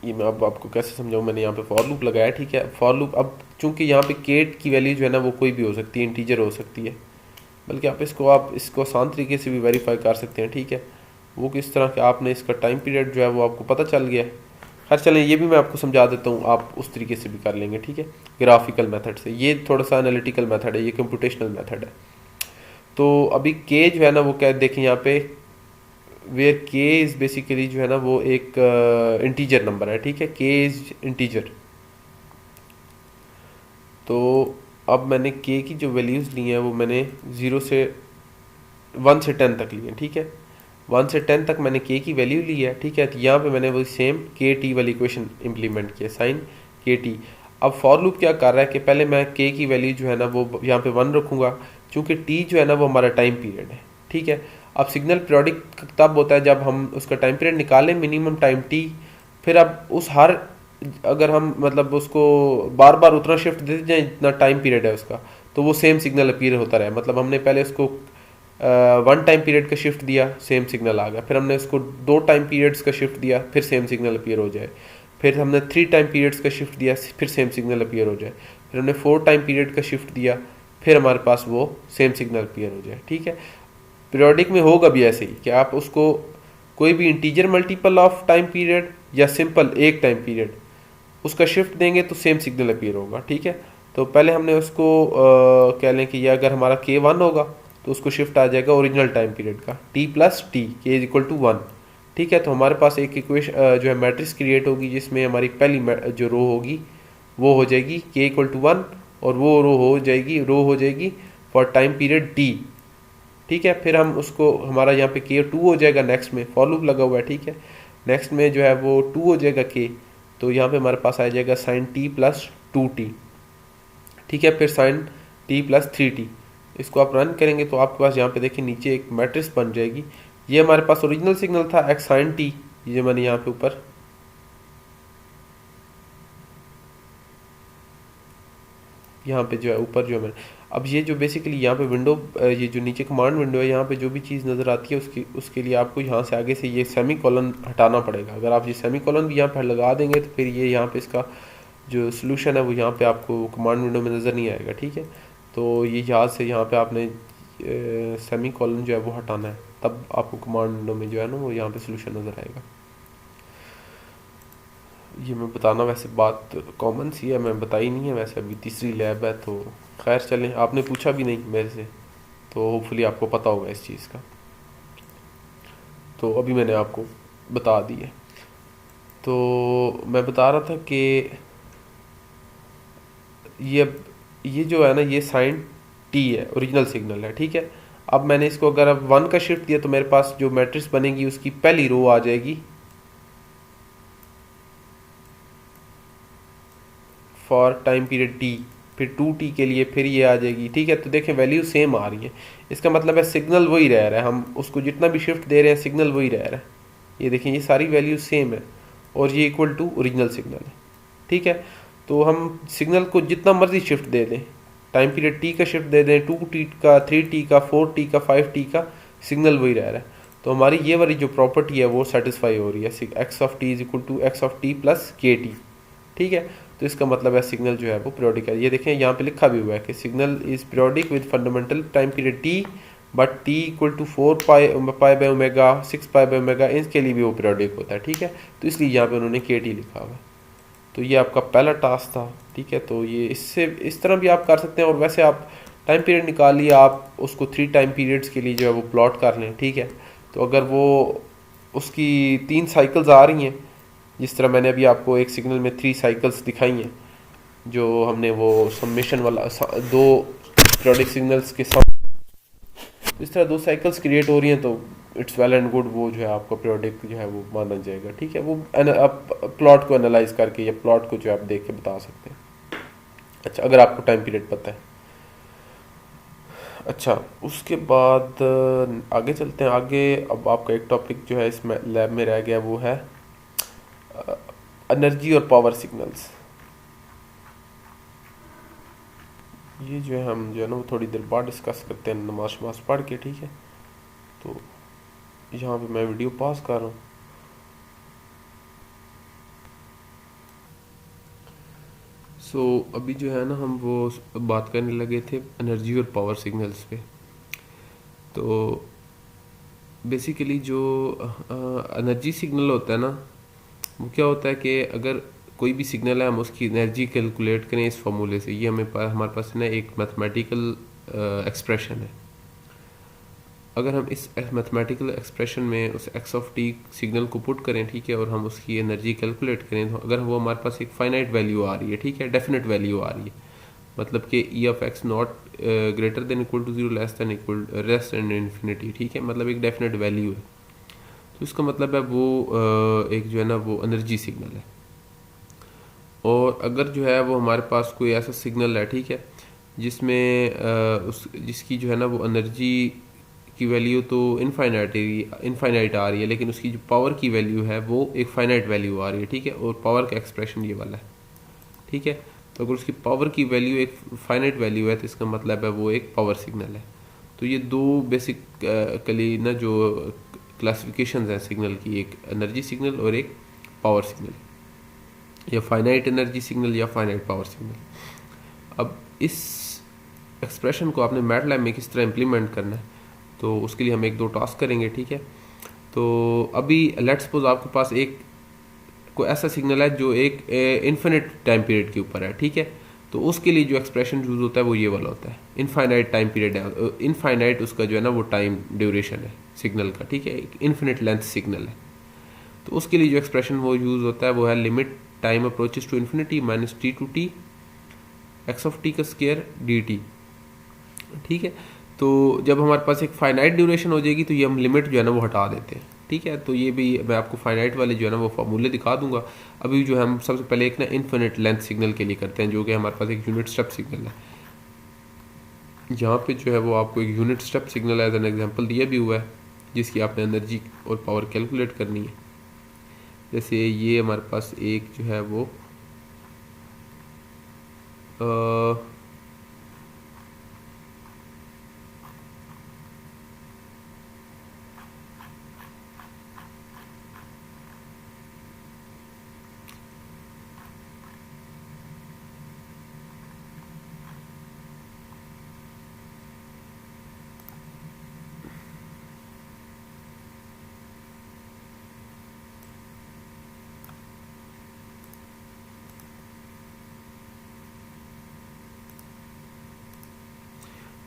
ये मैं अब आपको कैसे समझाऊँ, मैंने यहाँ पे फॉर लूप लगाया। ठीक है, फॉर लूप, अब चूंकि यहाँ पे केट की वैल्यू जो है ना वो कोई भी हो सकती है, इंटीजर हो सकती है, बल्कि आप इसको आसान तरीके से भी वेरीफाई कर सकते हैं। ठीक है, वो किस तरह के, आपने इसका टाइम पीरियड जो है वो आपको पता चल गया है। खैर चलें, ये भी मैं आपको समझा देता हूँ, आप उस तरीके से भी कर लेंगे। ठीक है, ग्राफिकल मेथड से, ये थोड़ा सा एनालिटिकल मेथड है, ये कंप्यूटेशनल मेथड है। तो अभी के जो है ना वो क्या देखें यहाँ पे, वेयर के इज़ बेसिकली जो है ना वो एक इंटीजर नंबर है। ठीक है, के इज़ इंटीजर। तो अब मैंने के की जो वैल्यूज़ ली हैं वो मैंने 1 से 10 तक ली है। ठीक है, 1 से 10 तक मैंने के की वैल्यू ली है। ठीक है, तो यहाँ पे मैंने वही सेम के टी वाली इक्वेशन इंप्लीमेंट किया, साइन के टी। अब फॉर लूप क्या कर रहा है कि पहले मैं के की वैल्यू जो है ना वो यहाँ पे 1 रखूँगा, क्योंकि टी जो है ना वो हमारा टाइम पीरियड है। ठीक है, अब सिग्नल पीरियोडिक तब होता है जब हम उसका टाइम पीरियड निकालें मिनिमम टाइम टी, फिर अब उस हर, अगर हम मतलब उसको बार बार उतना शिफ्ट देते जाए जितना टाइम पीरियड है उसका, तो वो सेम सिग्नल अपीयर होता रहे। मतलब हमने पहले उसको 1 टाइम पीरियड का शिफ्ट दिया, सेम सिग्नल आ गया, फिर हमने उसको 2 टाइम पीरियड्स का शिफ्ट दिया, फिर सेम सिग्नल अपीयर हो जाए, फिर हमने 3 टाइम पीरियड्स का शिफ्ट दिया, फिर सेम सिग्नल अपीयर हो जाए, फिर हमने 4 टाइम पीरियड का शिफ्ट दिया, फिर हमारे पास वो सेम सिग्नल अपीयर हो जाए। ठीक है, पीरियोडिक में होगा भी ऐसे ही कि आप उसको कोई भी integer multiple of time period या सिंपल एक टाइम पीरियड उसका शिफ्ट देंगे तो सेम सिग्नल अपीयर होगा। ठीक है, तो पहले हमने उसको कह लें कि ये अगर हमारा के 1 होगा तो उसको शिफ्ट आ जाएगा ओरिजिनल टाइम पीरियड का, टी प्लस टी, के इज इक्वल टू 1। ठीक है, तो हमारे पास एक इक्वेशन जो है मैट्रिक्स क्रिएट होगी जिसमें हमारी पहली जो रो होगी वो हो जाएगी के इक्वल टू 1, और वो रो हो जाएगी फॉर टाइम पीरियड टी। ठीक है, फिर हम उसको, हमारा यहाँ पे के 2 हो जाएगा, नेक्स्ट में फॉर लूप लगा हुआ है। ठीक है, नेक्स्ट में जो है वो 2 हो जाएगा के, तो यहाँ पे हमारे पास आ जाएगा साइन टी प्लस 2t। ठीक है, फिर साइन टी प्लस 3t। इसको आप रन करेंगे तो आपके पास यहाँ पे देखिए नीचे एक मैट्रिक्स बन जाएगी। ये हमारे पास ओरिजिनल सिग्नल था एक्स साइन टी, ये मैंने यहाँ पे ऊपर जो है ऊपर जो है मैंने, अब ये जो बेसिकली यहाँ पे विंडो, ये जो नीचे कमांड विंडो है, यहाँ पे जो भी चीज़ नज़र आती है उसके लिए आपको यहाँ से आगे से ये सेमी कॉलन हटाना पड़ेगा। अगर आप ये सेमी कॉलन भी यहाँ पे लगा देंगे तो फिर ये यहाँ पे इसका जो सोल्यूशन है वो यहाँ पे आपको कमांड विंडो में नज़र नहीं आएगा। ठीक है, तो ये याद से यहाँ पे आपने सेमी कॉलन जो है वो हटाना है, तब आपको कमांड विंडो में जो है ना वो यहाँ पे सोल्यूशन नज़र आएगा। ये मैं बताना वैसे बात कॉमन सी है, मैं बताई नहीं है वैसे, अभी तीसरी लैब है तो खैर चलें, आपने पूछा भी नहीं मेरे से तो होपफुली आपको पता होगा इस चीज़ का, तो अभी मैंने आपको बता दी है। तो मैं बता रहा था कि ये ये जो है ना ये साइन टी है, ओरिजिनल सिग्नल है, ठीक है। अब मैंने इसको अगर अब 1 का शिफ्ट दिया तो मेरे पास जो मैट्रिक्स बनेगी उसकी पहली रो आ जाएगी फॉर टाइम पीरियड टी, फिर 2t के लिए फिर ये आ जाएगी, ठीक है। तो देखें वैल्यू सेम आ रही है, इसका मतलब है सिग्नल वही रह रहा है, हम उसको जितना भी शिफ्ट दे रहे हैं सिग्नल वही रह रहा है। ये देखें ये सारी वैल्यू सेम है और ये इक्वल टू ओरिजिनल सिग्नल है, ठीक है। तो हम सिग्नल को जितना मर्जी शिफ्ट दे दें, टाइम पीरियड टी का शिफ्ट दे दें, 2t का, 3t का, 4t का, 5t का, सिग्नल वही रह रहा है। तो हमारी ये वाली जो प्रॉपर्टी है वो सेटिस्फाई हो रही है, x of t is equal to x of t plus k t, ठीक है। तो इसका मतलब है सिग्नल जो है वो पीरियोडिक है। ये देखें यहाँ पे लिखा भी हुआ है कि signal is periodic with fundamental time period t, but t equal to 4 pi by omega, 6 pi by omega, इसके लिए भी वो पीरियोडिक होता है, ठीक है। तो इसलिए यहाँ पे उन्होंने के टी लिखा हुआ है। तो ये आपका पहला टास्क था, ठीक है। तो ये इससे इस तरह भी आप कर सकते हैं, और वैसे आप टाइम पीरियड निकालिए, आप उसको 3 टाइम पीरियड्स के लिए जो है वो प्लॉट कर लें, ठीक है। तो अगर वो उसकी 3 साइकिल्स आ रही हैं, जिस तरह मैंने अभी आपको एक सिग्नल में 3 साइकिल्स दिखाई हैं, जो हमने वो समेशन वाला दो पीरियोडिक सिग्नल्स के साथ, तो इस तरह 2 साइकिल्स क्रिएट हो रही हैं, तो इट्स वेल एंड गुड, वो जो है आपका पीरियोडिक जो है वो माना जाएगा, ठीक है। वो आप प्लॉट को एनालाइज करके या प्लॉट को जो आप देख के बता सकते हैं, अच्छा, अगर आपको टाइम पीरियड पता है। अच्छा, उसके बाद आगे चलते हैं आगे। अब आपका एक टॉपिक जो है इस लैब में रह गया, वो है एनर्जी और पावर सिग्नल्स। ये जो है हम जो है ना वो थोड़ी देर बाद डिस्कस करते हैं नमाज शमाज पढ़ के, ठीक है। तो यहाँ पे मैं वीडियो पॉज कर रहा हूँ। अभी जो है ना हम वो बात करने लगे थे एनर्जी और पावर सिग्नल्स पे। तो बेसिकली जो एनर्जी सिग्नल होता है ना, वो क्या होता है कि अगर कोई भी सिग्नल है, हम उसकी एनर्जी कैलकुलेट करें इस फॉर्मूले से, ये हमारे पास ना एक मैथमेटिकल एक्सप्रेशन है। अगर हम इस मैथमेटिकल एक्सप्रेशन में उस एक्स ऑफ टी सिग्नल को पुट करें, ठीक है, और हम उसकी एनर्जी कैलकुलेट करें, तो अगर वो हमारे पास एक फाइनाइट वैल्यू आ रही है, ठीक है, डेफिनेट वैल्यू आ रही है, मतलब कि e of x not greater than equal to zero, less than infinity, ठीक है, मतलब एक डेफिनेट वैल्यू है। तो इसका मतलब है वो एक जो है ना वो एनर्जी सिग्नल है। और अगर जो है वो हमारे पास कोई ऐसा सिग्नल है, ठीक है, जिसमें जिसकी जो है ना वो एनर्जी की वैल्यू तो इनफाइनाइट आ रही है, लेकिन उसकी जो पावर की वैल्यू है वो एक फाइनाइट वैल्यू आ रही है, ठीक है, और पावर का एक्सप्रेशन ये वाला है, ठीक है। तो अगर उसकी पावर की वैल्यू एक फाइनाइट वैल्यू है तो इसका मतलब है वो एक पावर सिग्नल है। तो ये दो बेसिकली ना जो क्लासिफिकेशंस हैं सिग्नल की, एक एनर्जी सिग्नल और एक पावर सिग्नल, या फाइनाइट एनर्जी सिग्नल या फाइनाइट पावर सिग्नल। अब इस एक्सप्रेशन को आपने मैटलैब में किस तरह इम्प्लीमेंट करना है, तो उसके लिए हम एक दो टास्क करेंगे, ठीक है। तो अभी लेट्स सपोज आपके पास एक कोई ऐसा सिग्नल है जो एक इन्फिनिट टाइम पीरियड के ऊपर है, ठीक है। तो उसके लिए जो एक्सप्रेशन यूज होता है वो ये वाला होता है, इनफाइनाइट टाइम पीरियड है, इनफाइनाइट उसका जो है ना वो टाइम ड्यूरेशन है सिग्नल का, ठीक है, एक इन्फिनिट लेंथ सिग्नल है। तो उसके लिए जो एक्सप्रेशन वो यूज होता है वो है limit time approaches to infinity minus t to t x of t का स्क्वायर डी टी, ठीक है। तो जब हमारे पास एक फाइनाइट ड्यूरेशन हो जाएगी तो ये हम लिमिट जो है ना वो हटा देते हैं, ठीक है। तो ये भी मैं आपको फाइनाइट वाले जो है ना वो फॉर्मूले दिखा दूंगा। अभी जो है हम सबसे पहले एक ना इन्फिनिट लेंथ सिग्नल के लिए करते हैं, जो कि हमारे पास एक यूनिट स्टेप सिग्नल है। यहाँ पे जो है वो आपको एक unit step signal as an example दिया भी हुआ है, जिसकी आपने एनर्जी और पावर कैलकुलेट करनी है। जैसे ये हमारे पास एक जो है वो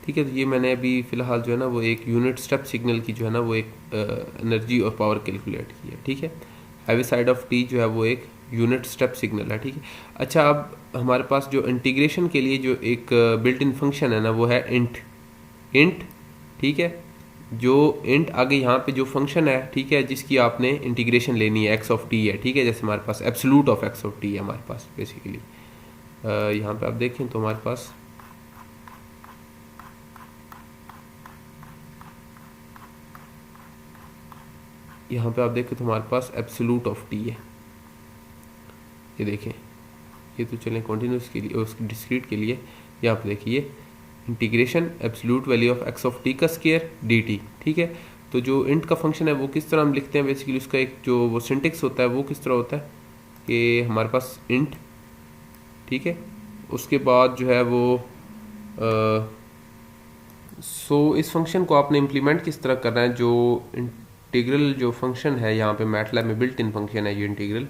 ठीक है। तो ये मैंने अभी फ़िलहाल जो है ना वो एक यूनिट स्टेप सिग्नल की जो है ना वो एक एनर्जी और पावर कैलकुलेट की है। ठीक है। हैवी साइड ऑफ टी जो है वो एक यूनिट स्टेप सिग्नल है। ठीक है। अच्छा, अब हमारे पास जो इंटीग्रेशन के लिए जो एक बिल्ट इन फंक्शन है ना वो है इंट। इंट, ठीक है। जो इंट आगे यहाँ पे जो फंक्शन है, ठीक है, जिसकी आपने इंटीग्रेशन लेनी है, एक्स ऑफ टी है। ठीक है। जैसे हमारे पास absolute of X of T है हमारे पास बेसिकली। यहाँ पे आप देखें तो हमारे पास यहाँ पे आप देखें तो हमारे पास एब्सोल्यूट ऑफ टी है। ये देखें, ये तो चलें कॉन्टिन्यूस के लिए, उस डिस्क्रीट के लिए यहाँ पे देखिए integration absolute value of X of t का स्क्वायर डी टी। ठीक है। तो जो इंट का फंक्शन है वो किस तरह हम लिखते हैं बेसिकली, उसका एक जो वो सिंटेक्स होता है वो किस तरह होता है कि हमारे पास इंट, ठीक है, उसके बाद जो है वो इस फंक्शन को आपने इम्प्लीमेंट किस तरह करना है। जो इंटीग्रल जो फंक्शन है यहाँ पे मैटलैब में बिल्ट इन फंक्शन है ये इंटीग्रल,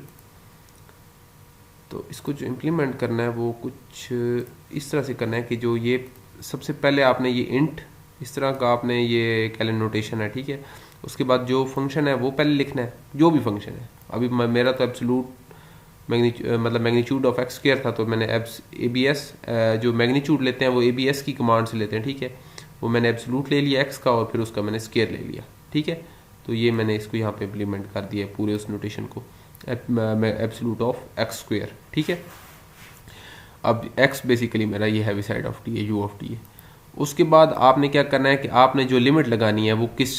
तो इसको जो इम्प्लीमेंट करना है वो कुछ इस तरह से करना है कि जो ये सबसे पहले आपने ये इंट इस तरह का आपने ये कैलेंडर नोटेशन है। ठीक है। उसके बाद जो फंक्शन है वो पहले लिखना है, जो भी फंक्शन है। अभी मेरा तो एब्सोल्यूट मतलब मैग्नीट्यूड ऑफ एक्स स्क्वायर था, तो मैंने ए बी एस जो मैग्नीट्यूड लेते हैं वो ए बी एस की कमांड से लेते हैं। ठीक है। वो मैंने एब्सोल्यूट ले लिया एक्स का और फिर उसका मैंने स्क्वायर ले लिया। ठीक है। तो ये मैंने इसको यहाँ पे इम्प्लीमेंट कर दिया है पूरे उस नोटेशन को, एब्सोल्यूट ऑफ एक्स स्क्वायर। ठीक है। अब एक्स बेसिकली मेरा ये हैवी साइड ऑफ टी है, यू ऑफ टी है। उसके बाद आपने क्या करना है कि आपने जो लिमिट लगानी है वो किस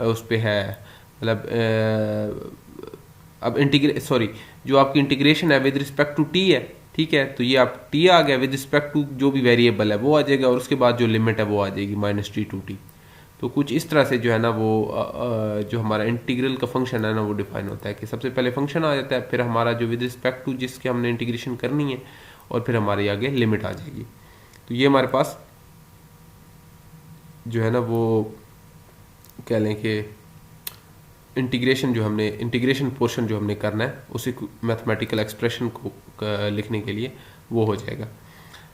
उस पे है, मतलब अब जो आपकी इंटीग्रेशन है विद रिस्पेक्ट टू टी है। ठीक है। तो ये आप टी आ गया, विद रिस्पेक्ट टू जो भी वेरिएबल है वो आ जाएगा, और उसके बाद जो लिमिट है वो आ जाएगी -t टू टी। तो कुछ इस तरह से जो है ना वो जो हमारा इंटीग्रल का फंक्शन है ना वो डिफाइन होता है कि सबसे पहले फंक्शन आ जाता है, फिर हमारा जो विद रिस्पेक्ट टू जिसके हमने इंटीग्रेशन करनी है, और फिर हमारे आगे लिमिट आ जाएगी। तो ये हमारे पास जो है ना वो कह लें कि इंटीग्रेशन पोर्शन जो हमने करना है उसी मैथमेटिकल एक्सप्रेशन को लिखने के लिए वो हो जाएगा।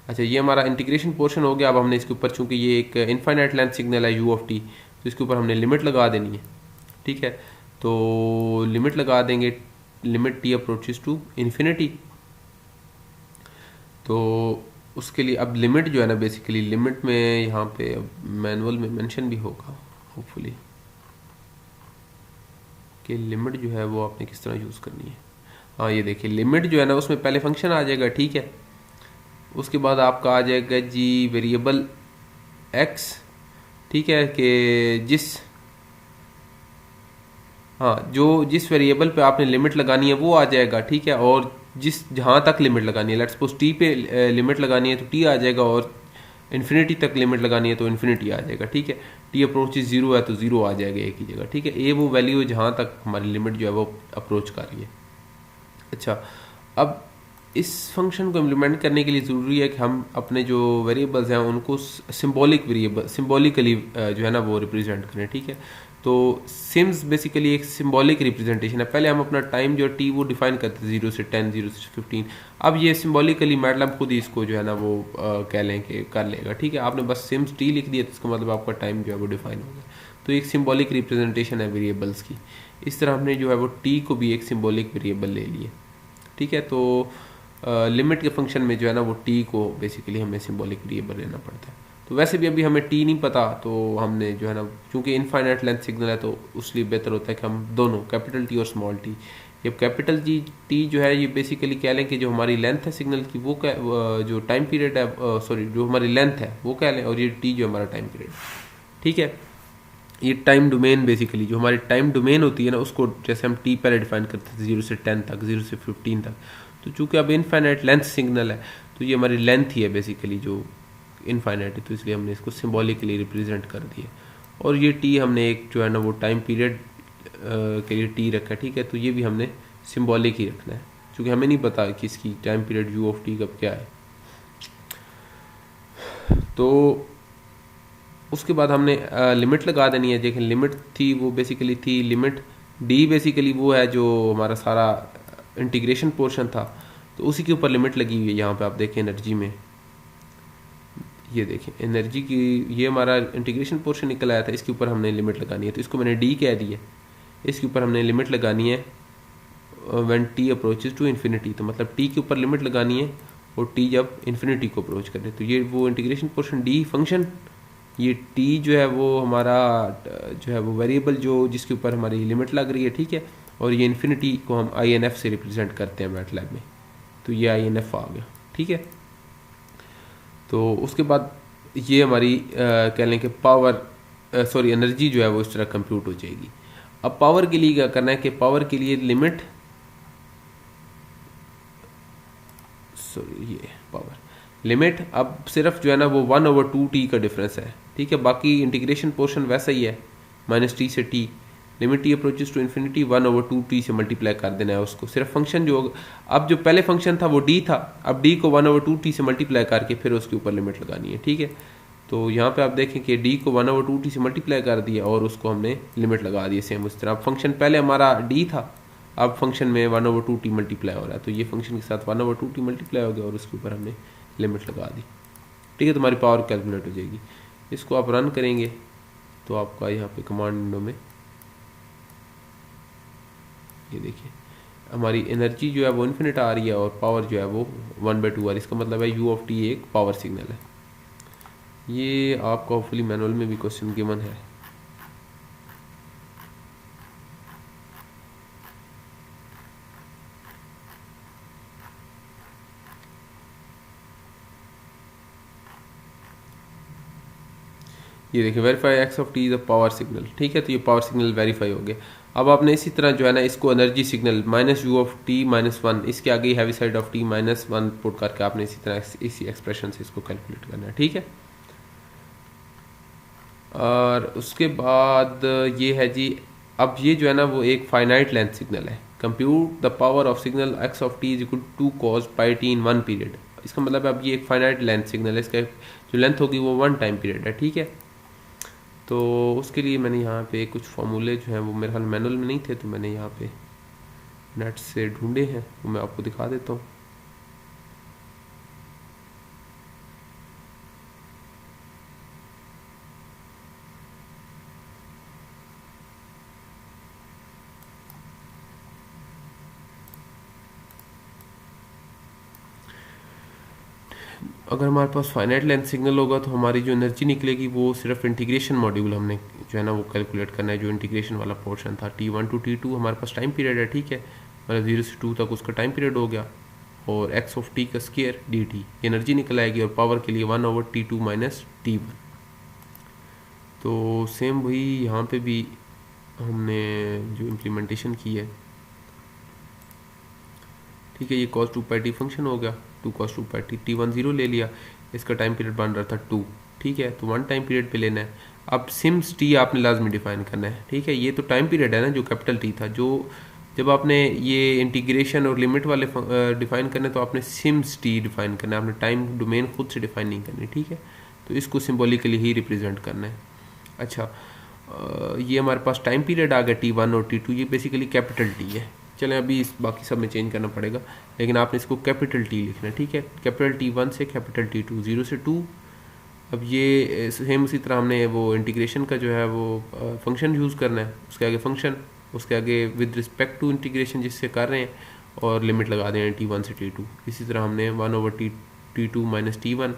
अच्छा, ये हमारा इंटीग्रेशन पोर्शन हो गया। अब हमने इसके ऊपर, चूंकि ये एक इनफाइनाइट लेंथ सिग्नल है यू ऑफ टी, तो इसके ऊपर हमने लिमिट लगा देनी है। ठीक है। तो लिमिट लगा देंगे, limit t approaches to infinity. तो उसके लिए अब लिमिट जो है ना बेसिकली लिमिट में यहाँ पे मैनुअल में मेंशन भी होगा होपफुली कि लिमिट जो है वो आपने किस तरह यूज़ करनी है। हाँ, ये देखिए लिमिट जो है ना उसमें पहले फंक्शन आ जाएगा। ठीक है। उसके बाद आपका आ जाएगा जी वेरिएबल एक्स। ठीक है। कि जिस वेरिएबल पे आपने लिमिट लगानी है वो आ जाएगा। ठीक है। और जहाँ तक लिमिट लगानी है, लेट्स सपोज टी पे लिमिट लगानी है तो टी आ जाएगा, और इन्फिनिटी तक लिमिट लगानी है तो इन्फिनिटी आ जाएगा। ठीक है। टी अप्रोच 0 है तो 0 आ जाएगा एक ही जगह। ठीक है। ये वो वैल्यू है जहाँ तक हमारी लिमिट जो है वो अप्रोच कर रही है। अच्छा, अब इस फंक्शन को इम्प्लीमेंट करने के लिए ज़रूरी है कि हम अपने जो वेरिएबल्स हैं उनको सिम्बॉलिकली जो है ना वो रिप्रेजेंट करें। ठीक है। तो सिम्स बेसिकली एक सिंबॉलिक रिप्रेजेंटेशन है। पहले हम अपना टाइम जो टी वो डिफाइन करते थे 0 से 10, 0 से 15। अब ये सिंबॉलिकली मैटलैब खुद ही इसको जो है ना वो कह लें कि कर लेगा। ठीक है। आपने बस सिम्स टी लिख दिया तो इसका मतलब आपका टाइम जो है वो डिफाइन हो गया। तो एक सिंबॉलिक रिप्रेजेंटेशन है वेरिएबल्स की। इस तरह हमने जो है वो टी को भी एक सिंबॉलिक वेरिएबल ले लिए। ठीक है। तो लिमिट के फंक्शन में जो है ना वो टी को बेसिकली हमें सिंबॉलिक वेरिएबल लेना पड़ता है। तो वैसे भी अभी हमें टी नहीं पता, तो हमने जो है ना चूंकि इनफाइनाइट लेंथ सिग्नल है तो उसलिए बेहतर होता है कि हम दोनों कैपिटल टी और स्मॉल टी, ये कैपिटल जी टी जो है ये बेसिकली कह लें कि जो हमारी लेंथ है सिग्नल की वो जो टाइम पीरियड है, जो हमारी लेंथ है वो कह लें, और ये टी जो हमारा टाइम पीरियड। ठीक है। ये टाइम डोमेन बेसिकली जो हमारी टाइम डोमेन होती है ना उसको जैसे हम टी पहले डिफाइन करते थे 0 से 10 तक, 0 से 15 तक। तो चूंकि अब इनफाइनाइट लेंथ सिग्नल है तो ये हमारी लेंथ ही है बेसिकली जो इनफाइनाइट है, तो इसलिए हमने इसको सिंबॉलिकली रिप्रेजेंट कर दिया। और ये टी हमने एक जो है ना वो टाइम पीरियड के लिए टी रखा है। ठीक है। तो ये भी हमने सिंबॉलिक ही रखना है क्योंकि हमें नहीं पता कि इसकी time period you of T कब क्या है। तो उसके बाद हमने लिमिट लगा देनी है। देखें लिमिट थी वो बेसिकली थी लिमिट डी, बेसिकली वो है जो हमारा सारा इंटीग्रेशन पोर्शन था, तो उसी के ऊपर लिमिट लगी हुई है। यहाँ पे आप देखें एनर्जी में ये देखें एनर्जी की, ये हमारा इंटीग्रेशन पोर्शन निकल आया था, इसके ऊपर हमने लिमिट लगानी है, तो इसको मैंने डी कह दी है, इसके ऊपर हमने लिमिट लगानी है when t approaches to infinity, तो मतलब टी के ऊपर लिमिट लगानी है और टी जब इन्फिनिटी को अप्रोच करे, तो ये वो इंटीग्रेशन पोर्शन डी फंक्शन, ये टी जो है वो हमारा जो है वो वेरिएबल जो जिसके ऊपर हमारी लिमिट लग रही है, ठीक है, और ये इन्फिनिटी को हम आई एन एफ से रिप्रेजेंट करते हैं मैटलैब में, तो ये आई एन एफ आ गया, ठीक है। तो उसके बाद ये हमारी कह लें कि पावर सॉरी एनर्जी जो है वो इस तरह कंप्यूट हो जाएगी। अब पावर के लिए क्या करना है कि पावर के लिए लिमिट, सॉरी ये पावर लिमिट अब सिर्फ जो है ना वो 1/2t का डिफरेंस है, ठीक है, बाकी इंटीग्रेशन पोर्शन वैसा ही है -t से t, limit t approaches to infinity 1/2t से मल्टीप्लाई कर देना है उसको, सिर्फ फंक्शन जो अब जो पहले फंक्शन था वो d था, अब d को 1/2t से मल्टीप्लाई करके फिर उसके ऊपर लिमिट लगानी है, ठीक है। तो यहाँ पे आप देखें कि d को 1/2t से मल्टीप्लाई कर दिया और उसको हमने लिमिट लगा दी सेम उस तरह। अब फंक्शन पहले हमारा d था, अब फंक्शन में 1/2t मल्टीप्लाई हो रहा है, तो ये फंक्शन के साथ 1/2t मल्टीप्लाई हो गया और उसके ऊपर हमने लिमिट लगा दी, ठीक है, तुम्हारी पावर कैलकुलेट हो जाएगी। इसको आप रन करेंगे तो आपका यहाँ पे कमांड विंडो में ये देखिए हमारी एनर्जी जो है वो इन्फिनिट आ रही है और पावर जो है वो 1/2 आ रही है, इसका मतलब है u ऑफ t एक पावर सिग्नल है। ये आपका होपफुली मैनुअल में भी क्वेश्चन गिवन है। ये देखिए verify x of t is a power signal, ठीक है, तो ये पावर सिग्नल वेरीफाई हो गया। अब आपने इसी तरह जो है ना इसको energy signal -u of t -1, इसके आगे heavy side of t -1 put करके आपने इसी तरह इसी एक्सप्रेशन से इसको कैलकुलेट करना है, ठीक है। और उसके बाद ये है जी, अब ये जो है ना वो एक फाइनाइट लेंथ सिग्नल है। Compute the power of signal x of t is equal to cos pi t in 1 period. इसका मतलब अब ये एक फाइनाइट लेंथ सिग्नल है, इसका जो लेंथ होगी वो 1 टाइम पीरियड है, ठीक है। तो उसके लिए मैंने यहाँ पे कुछ फॉर्मूले जो हैं वो मेरे ख्याल मैनुअल में नहीं थे, तो मैंने यहाँ पे नेट से ढूंढे हैं, वो मैं आपको दिखा देता हूँ। अगर हमारे पास फाइनाइट लेंथ सिग्नल होगा तो हमारी जो एनर्जी निकलेगी वो सिर्फ इंटीग्रेशन मॉड्यूल हमने जो है ना वो कैलकुलेट करना है, जो इंटीग्रेशन वाला पोर्शन था t1 टू t2 हमारे पास टाइम पीरियड है, ठीक है, मतलब 0 से 2 तक उसका टाइम पीरियड हो गया, और x ऑफ t का स्क्वायर dt एनर्जी निकल आएगी, और पावर के लिए 1/t2 माइनस t1। तो सेम वही यहाँ पे भी हमने जो इम्प्लीमेंटेशन की है, ठीक है, ये cos 2 पाई t फंक्शन हो गया, 2 cos 2 पाई t, t1 0 ले लिया, इसका टाइम पीरियड बन रहा था 2, ठीक है, तो 1 टाइम पीरियड पे लेना है। अब सिम्स t आपने लाजमी डिफाइन करना है, ठीक है, ये तो टाइम पीरियड है ना जो कैपिटल T था, जो जब आपने ये इंटीग्रेशन और लिमिट वाले डिफाइन करने तो आपने सिम्स t डिफाइन करना है, आपने टाइम डोमेन खुद से डिफाइन नहीं करनी, ठीक है, तो इसको सिम्बॉलिकली ही रिप्रेजेंट करना है। अच्छा ये हमारे पास टाइम पीरियड आ गया t1 और t2, ये बेसिकली कैपिटल T है। चलें अभी इस बाकी सब में चेंज करना पड़ेगा, लेकिन आपने इसको कैपिटल T लिखना है, ठीक है, कैपिटल T1 से कैपिटल T2, 0 से 2। अब ये सेम उसी तरह हमने वो इंटीग्रेशन का जो है वो फंक्शन यूज़ करना है, उसके आगे फंक्शन, उसके आगे विद रिस्पेक्ट टू इंटीग्रेशन जिससे कर रहे हैं, और लिमिट लगा दें t1 से t2। इसी तरह हमने 1/t2 minus t1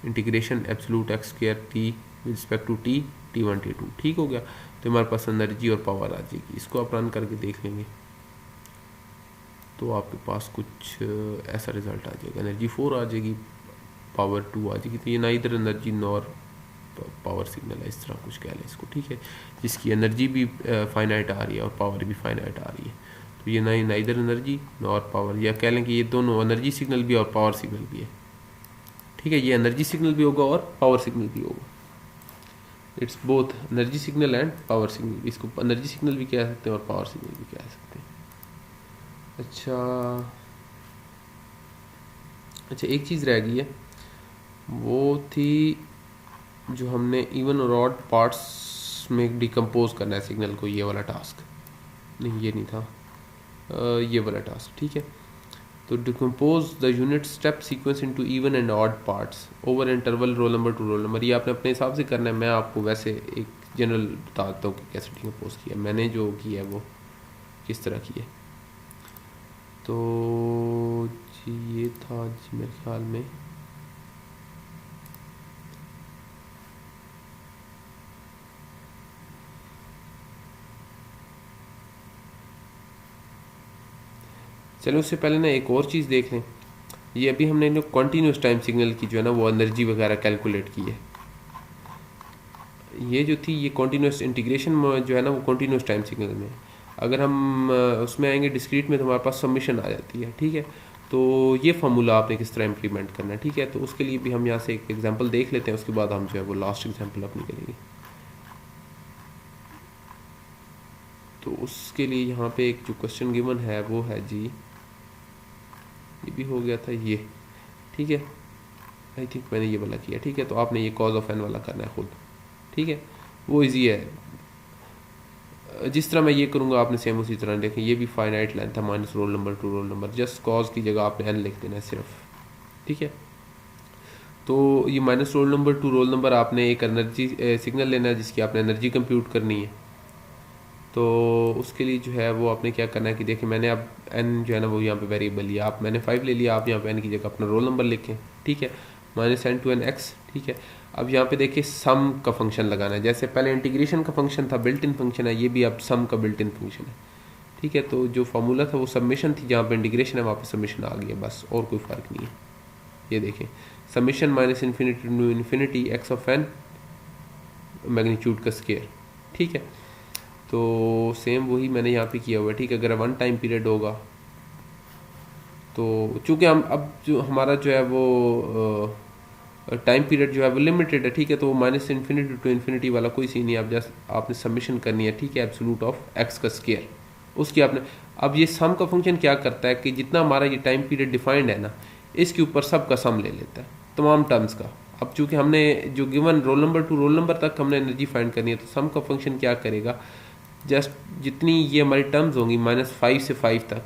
integration absolute x square t with respect to t t1 t2, ठीक हो गया। तो हमारे पास एनर्जी और पावर आ जाएगी, इसको आप रन करके देख लेंगे तो आपके पास कुछ ऐसा रिजल्ट आ जाएगा, एनर्जी 4 आ जाएगी, पावर 2 आ जाएगी। तो ये ना इधर एनर्जी नॉर पावर सिग्नल है, इस तरह कुछ कह लें इसको, ठीक है, जिसकी एनर्जी भी फाइनाइट आ रही है और पावर भी फाइनाइट आ रही है। तो ये ना इधर एनर्जी नॉर पावर, या कह लें कि ये दोनों एनर्जी सिग्नल भी और पावर सिग्नल भी है, ठीक है, ये एनर्जी सिग्नल भी होगा और पावर सिग्नल भी होगा, it's both energy signal and power signal. इसको एनर्जी सिग्नल भी कह सकते हैं और पावर सिग्नल भी कह सकते हैं। अच्छा एक चीज़ रह गई है, वो थी जो हमने इवन और ऑड पार्ट्स में डिकम्पोज करना है सिग्नल को, ये वाला टास्क नहीं, ये नहीं था, ये वाला टास्क, ठीक है। तो decompose the unit step sequence into even and odd parts over interval roll number two roll number. ये आपने अपने हिसाब से करना है, मैं आपको वैसे एक जनरल बता देता हूँ कि कैसे डिकम्पोज किया मैंने, जो किया है वो किस तरह किया। तो जी ये था जी मेरे ख्याल में, चलो उससे पहले ना एक और चीज़ देख लें। ये अभी हमने कॉन्टीन्यूस टाइम सिग्नल की जो है ना वो एनर्जी वगैरह कैलकुलेट की है। ये जो थी ये कॉन्टीन्यूस इंटीग्रेशन जो है ना वो कॉन्टीन्यूस टाइम सिग्नल में, अगर हम उसमें आएंगे डिस्क्रीट में तो हमारे पास सबमिशन आ जाती है। ठीक है, तो ये फार्मूला आपने किस तरह इम्प्लीमेंट करना है। ठीक है, तो उसके लिए भी हम यहाँ से एक एग्जांपल देख लेते हैं, उसके बाद हम जो है वो लास्ट एग्जांपल अपनी करेंगे। तो उसके लिए यहाँ पे एक जो क्वेश्चन गिवन है वो है जी, ये भी हो गया था ये। ठीक है, आई थिंक मैंने ये वाला किया। ठीक है, तो आपने ये कॉज ऑफ एन वाला करना है खुद। ठीक है, वो इजी है, जिस तरह मैं ये करूँगा आपने सेम उसी तरह देखें। ये भी फाइनाइट लेंथ है minus roll number two roll number, just cause की जगह आपने एन लिख देना है सिर्फ। ठीक है, तो ये minus roll number two roll number आपने एक एनर्जी सिग्नल लेना है जिसकी आपने एनर्जी कंप्यूट करनी है। तो उसके लिए जो है वो आपने क्या करना है कि देखिए मैंने अब एन जो है ना वो यहाँ पे वेरिएबल लिया, आप मैंने 5 ले लिया, आप यहाँ पे एन की जगह अपना रोल नंबर लिखें। ठीक है, minus n to n x. ठीक है, अब यहाँ पे देखिए सम का फंक्शन लगाना है, जैसे पहले इंटीग्रेशन का फंक्शन था बिल्ट इन फंक्शन है, ये भी अब सम का बिल्ट इन फंक्शन है। ठीक है, तो जो फार्मूला था वो सबमिशन थी, जहाँ पे इंटीग्रेशन है वहाँ पे सबमिशन आ गया, बस और कोई फ़र्क नहीं है। ये देखें summation minus infinity to infinity x of n magnitude का स्केयर। ठीक है, तो सेम वही मैंने यहाँ पे किया हुआ है। ठीक है, अगर वन टाइम पीरियड होगा तो चूँकि हम अब जो हमारा जो है वो टाइम पीरियड जो है वो लिमिटेड है। ठीक है, तो वो माइनस इन्फिनिटी टू इन्फिनिटी वाला कोई सीन नहीं, आप जस्ट आपने सबमिशन करनी है। ठीक है, एब्सोल्यूट ऑफ एक्स का स्केयर उसकी आपने। अब ये सम का फंक्शन क्या करता है कि जितना हमारा ये टाइम पीरियड डिफाइंड है ना, इसके ऊपर सब का सम ले लेता है तमाम टर्म्स का। अब चूंकि हमने जो given roll number two roll number तक हमने एनर्जी फाइंड करनी है, तो सम का फंक्शन क्या करेगा, जस्ट जितनी ये हमारी टर्म्स होंगी -5 से 5 तक,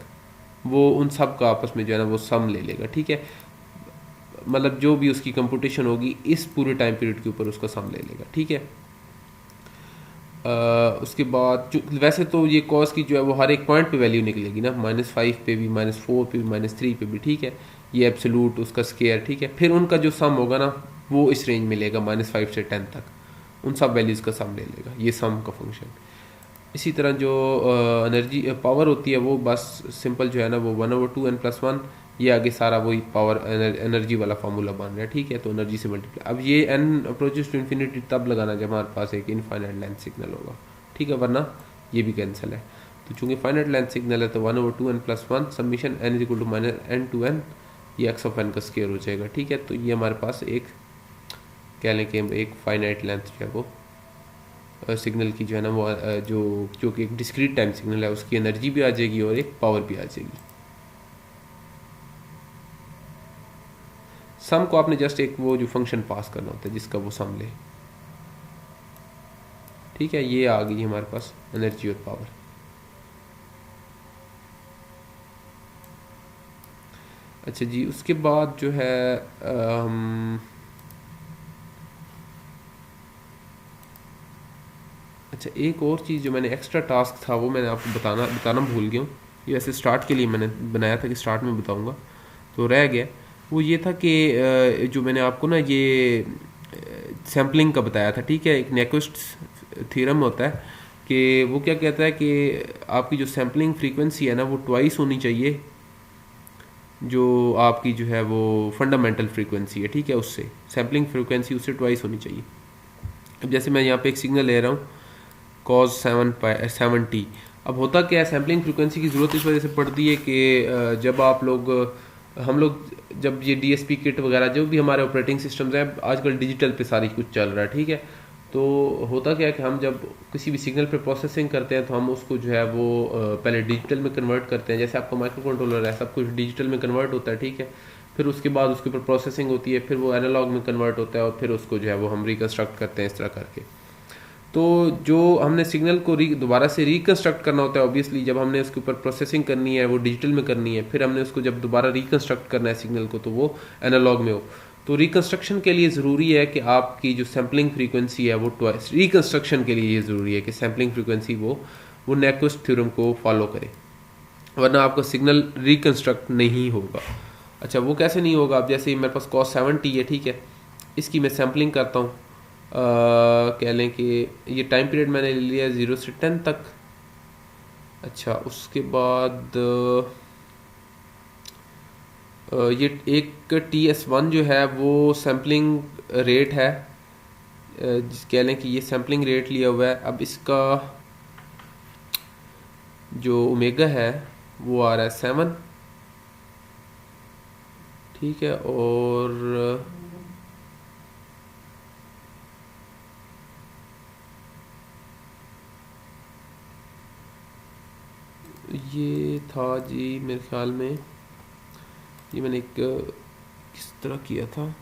वो उन सब का आपस में जो है ना वो सम ले लेगा। ठीक है, मतलब जो भी उसकी कंप्यूटेशन होगी इस पूरे टाइम पीरियड के ऊपर उसका सम ले लेगा। ठीक है, उसके बाद जो वैसे तो ये कॉस की जो है वो हर एक पॉइंट पे वैल्यू निकलेगी ना, -5 पे भी, -4 पे भी, -3 पे भी। ठीक है, ये एब्सोल्यूट उसका स्केयर। ठीक है, फिर उनका जो सम होगा ना वो इस रेंज में लेगा -5 से 10 तक, उन सब वैल्यूज़ का सम ले लेगा, ये सम का फंक्शन। इसी तरह जो एनर्जी पावर होती है वो बस सिंपल जो है ना वो 1/2n+1, ये आगे सारा वही पावर एनर्जी वाला फार्मूला बन रहा है। ठीक है, तो एनर्जी से मल्टीप्लाई। अब ये n अप्रोचेस टू इन्फिनिटी तब लगाना जब हमारे पास एक इनफाइनाइट लेंथ सिग्नल होगा। ठीक है, वरना ये भी कैंसिल है। तो चूंकि फाइनाइट लेंथ सिग्नल है तो 1/2n+1 summation n equal to -n to n, ये x ऑफ n का स्केयर हो जाएगा। ठीक है, तो ये हमारे पास एक कह लें कि एक फाइनाइट लेंथ जो है वो सिग्नल की जो है ना वो जो कि एक डिस्क्रीट टाइम सिग्नल है उसकी एनर्जी भी आ जाएगी और एक पावर भी आ जाएगी। सम को आपने जस्ट एक वो जो फंक्शन पास करना होता है जिसका वो सम ले। ठीक है, ये आ गई हमारे पास एनर्जी और पावर। अच्छा जी, उसके बाद जो है हम अच्छा एक और चीज़ जो मैंने एक्स्ट्रा टास्क था वो मैंने आपको बताना भूल गया हूँ। ये ऐसे स्टार्ट के लिए मैंने बनाया था कि स्टार्ट में बताऊँगा, तो रह गया। वो ये था कि जो मैंने आपको ना ये सैम्पलिंग का बताया था। ठीक है, एक नेक्विस्ट थ्योरम होता है कि वो क्या कहता है कि आपकी जो सैम्पलिंग फ्रीक्वेंसी है ना वो ट्वाइस होनी चाहिए जो आपकी जो है वो फंडामेंटल फ्रीक्वेंसी है। ठीक है, उससे सैम्पलिंग फ्रीक्वेंसी उससे ट्वाइस होनी चाहिए। अब जैसे मैं यहाँ पे एक सिग्नल ले रहा हूँ cos 7t। अब होता क्या है, सैम्पलिंग फ्रीक्वेंसी की ज़रूरत इस वजह से पड़ती है कि जब हम लोग जब ये DSP किट वगैरह जो भी हमारे ऑपरेटिंग सिस्टम्स हैं आजकल डिजिटल पे सारी कुछ चल रहा है। ठीक है, तो होता क्या है कि हम जब किसी भी सिग्नल पे प्रोसेसिंग करते हैं तो हम उसको जो है वो पहले डिजिटल में कन्वर्ट करते हैं। जैसे आपका माइक्रो कंट्रोलर है, सब कुछ डिजिटल में कन्वर्ट होता है। ठीक है, फिर उसके बाद उसके ऊपर प्रोसेसिंग होती है, फिर वो एनालॉग में कन्वर्ट होता है और फिर उसको जो है वो हम रिकन्स्ट्रक्ट करते हैं इस तरह करके। तो जो हमने सिग्नल को दोबारा से रिकंस्ट्रक्ट करना होता है, ऑब्वियसली जब हमने उसके ऊपर प्रोसेसिंग करनी है वो डिजिटल में करनी है, फिर हमने उसको जब दोबारा रिकंस्ट्रक्ट करना है सिग्नल को तो वो एनालॉग में हो। तो रिकंस्ट्रक्शन के लिए ज़रूरी है कि आपकी जो सैम्पलिंग फ्रीक्वेंसी है वो ट्वाइस, रिकंस्ट्रक्शन के लिए ये ज़रूरी है कि सैम्पलिंग फ्रीक्वेंसी वो न्यक्विस्ट थ्योरम को फॉलो करे, वरना आपका सिग्नल रिकंस्ट्रक्ट नहीं होगा। अच्छा, वो कैसे नहीं होगा? अब जैसे मेरे पास cos 7t है, ठीक है, इसकी मैं सैम्पलिंग करता हूँ, कह लें कि ये टाइम पीरियड मैंने ले लिया 0 से 10 तक। अच्छा, उसके बाद ये एक TS1 जो है वो सैम्पलिंग रेट है, कह लें कि ये सैम्पलिंग रेट लिया हुआ है। अब इसका जो ओमेगा है वो आ रहा है 7, ठीक है, और ये था जी मेरे ख्याल में, ये मैंने एक किस तरह किया था,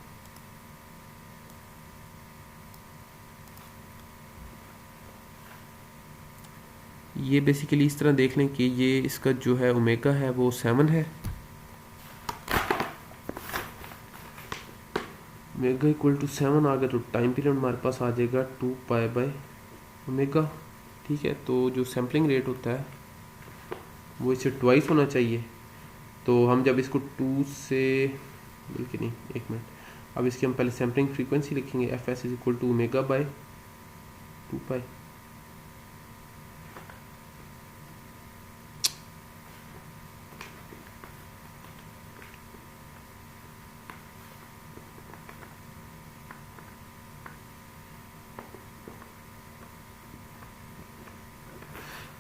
ये बेसिकली इस तरह देख लें कि ये इसका जो है ओमेगा है वो 7 है, ओमेगा इक्वल टू 7 आ गया तो टाइम पीरियड हमारे पास आ जाएगा 2 पाई बाय ओमेगा, ठीक है। तो जो सैम्पलिंग रेट होता है वो इससे ट्वाइस होना चाहिए। तो हम जब इसको 2 से, बल्कि नहीं, एक मिनट, अब इसकी हम पहले सैम्पलिंग फ्रीक्वेंसी लिखेंगे, f s is equal to omega by 2 pi.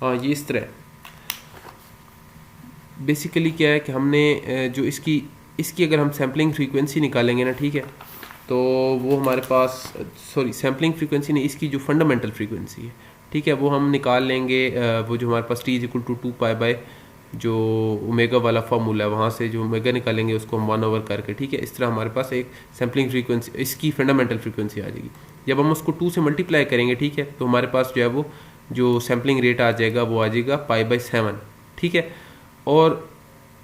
हाँ, ये इस तरह बेसिकली क्या है कि हमने जो इसकी अगर हम सैम्पलिंग फ्रीक्वेंसी निकालेंगे ना, ठीक है, तो वो हमारे पास, सॉरी सैम्पलिंग फ्रीक्वेंसी नहीं, इसकी जो फंडामेंटल फ्रीक्वेंसी है, ठीक है, वो हम निकाल लेंगे, वो जो हमारे पास t is equal to 2 pi by जो ओमेगा वाला फार्मूला है, वहाँ से जो ओमेगा निकालेंगे उसको हम 1 ओवर करके, ठीक है, इस तरह हमारे पास एक सैम्पलिंग फ्रीक्वेंसी, इसकी फंडामेंटल फ्रीक्वेंसी आ जाएगी। जब हम उसको 2 से मल्टीप्लाई करेंगे, ठीक है, तो हमारे पास जो है वो जो सैम्पलिंग रेट आ जाएगा वो आ जाएगा पाई बाय 7, ठीक है। और